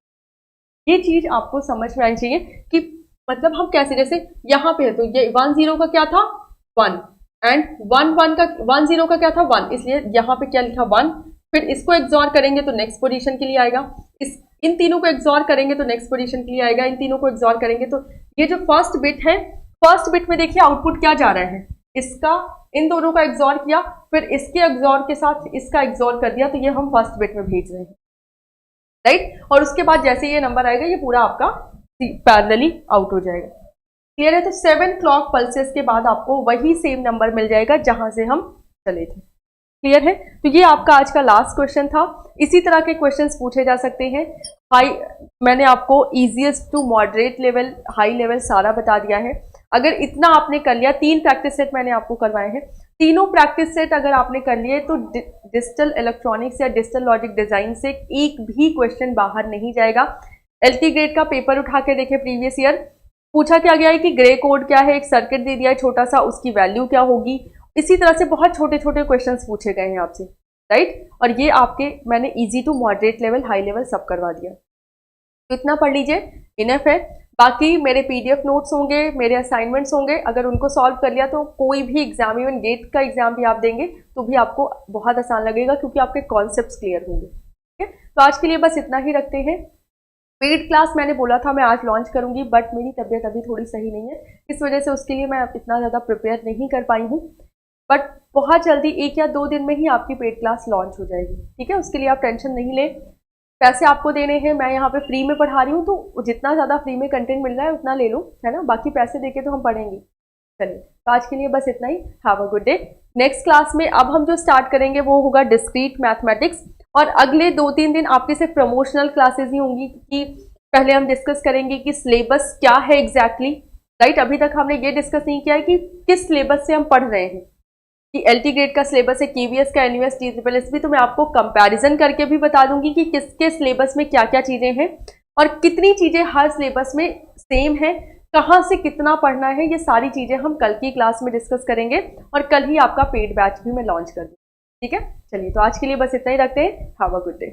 ये चीज आपको समझ में आनी चाहिए कि मतलब हम कैसे, जैसे यहाँ पे है तो ये 1 0 का क्या था 1, एंड 1 1 का 1 0 का क्या था 1, इसलिए यहाँ पे क्या लिखा 1, फिर इसको एक्सॉर करेंगे तो नेक्स्ट पोजीशन के लिए आएगा, इन तीनों को एक्सॉर करेंगे तो नेक्स्ट पोजीशन के लिए आएगा, इन तीनों को एक्सॉर करेंगे तो ये जो फर्स्ट बिट है, फर्स्ट बिट में देखिए आउटपुट क्या जा रहा है, इसका इन दोनों का एक्सॉर किया, फिर इसके एक्सॉर के साथ इसका एक्सॉर कर दिया, तो ये हम फर्स्ट बिट में भेज रहे हैं, राइट। और उसके बाद जैसे ये नंबर आएगा ये पूरा आपका पैरेलली आउट हो जाएगा। क्लियर है। तो 7 क्लॉक पल्सेस के बाद आपको वही सेम नंबर मिल जाएगा जहां से हम चले थे। क्लियर है। तो ये आपका आज का लास्ट क्वेश्चन था। इसी तरह के क्वेश्चंस पूछे जा सकते हैं। मैंने आपको easiest to moderate level, high level सारा बता दिया है। अगर इतना आपने कर लिया, 3 प्रैक्टिस सेट मैंने आपको करवाए हैं, तीनों प्रैक्टिस सेट अगर आपने कर लिए तो डिजिटल इलेक्ट्रॉनिक्स या डिजिटल लॉजिक डिजाइन से एक भी क्वेश्चन बाहर नहीं जाएगा। एलटी ग्रेड का पेपर उठा के देखे, प्रीवियस ईयर पूछा क्या गया है कि ग्रे कोड क्या है, एक सर्किट दे दिया है छोटा सा, उसकी वैल्यू क्या होगी। इसी तरह से बहुत छोटे छोटे क्वेश्चंस पूछे गए हैं आपसे, राइट। और ये आपके मैंने easy to moderate level, high level सब करवा दिया। तो इतना पढ़ लीजिए, इनफ है। बाकी मेरे पीडीएफ नोट्स होंगे, मेरे असाइनमेंट्स होंगे, अगर उनको सॉल्व कर लिया तो कोई भी एग्जाम, इवन गेट का एग्जाम भी आप देंगे तो भी आपको बहुत आसान लगेगा, क्योंकि आपके कॉन्सेप्ट्स क्लियर होंगे। ठीक है। तो आज के लिए बस इतना ही रखते हैं। पेड क्लास मैंने बोला था मैं आज लॉन्च करूंगी, बट मेरी तबीयत अभी थोड़ी सही नहीं है, इस वजह से उसके लिए मैं इतना ज़्यादा प्रिपेयर नहीं कर पाई हूँ। बट बहुत जल्दी 1 या 2 दिन में ही आपकी पेड क्लास लॉन्च हो जाएगी। ठीक है। उसके लिए आप टेंशन नहीं लें। पैसे आपको देने हैं, मैं यहाँ पे फ्री में पढ़ा रही हूँ, तो जितना ज़्यादा फ्री में कंटेंट मिल रहा है उतना ले लो, है ना। बाकी पैसे देके तो हम पढ़ेंगे। चलिए, तो आज के लिए बस इतना ही। Have a good day. Next class में अब हम जो स्टार्ट करेंगे वो होगा डिस्क्रीट मैथमेटिक्स, और अगले 2-3 दिन आपके सिर्फ प्रमोशनल क्लासेस ही होंगी, कि पहले हम डिस्कस करेंगे कि सिलेबस क्या है एग्जैक्टली, राइट। अभी तक हमने ये डिस्कस नहीं किया है कि किस सिलेबस से हम पढ़ रहे हैं, कि एलटी ग्रेड का सिलेबस है, केवीएस का, एनयूएस, टीजीएस भी, तो मैं आपको कंपैरिजन करके भी बता दूंगी कि किसके सिलेबस में क्या क्या चीजें हैं और कितनी चीजें हर सिलेबस में सेम है, कहाँ से कितना पढ़ना है, ये सारी चीजें हम कल की क्लास में डिस्कस करेंगे, और कल ही आपका पेड बैच भी मैं लॉन्च कर दूँ। ठीक है। चलिए, तो आज के लिए बस इतना ही रखते हैं। Have a good day.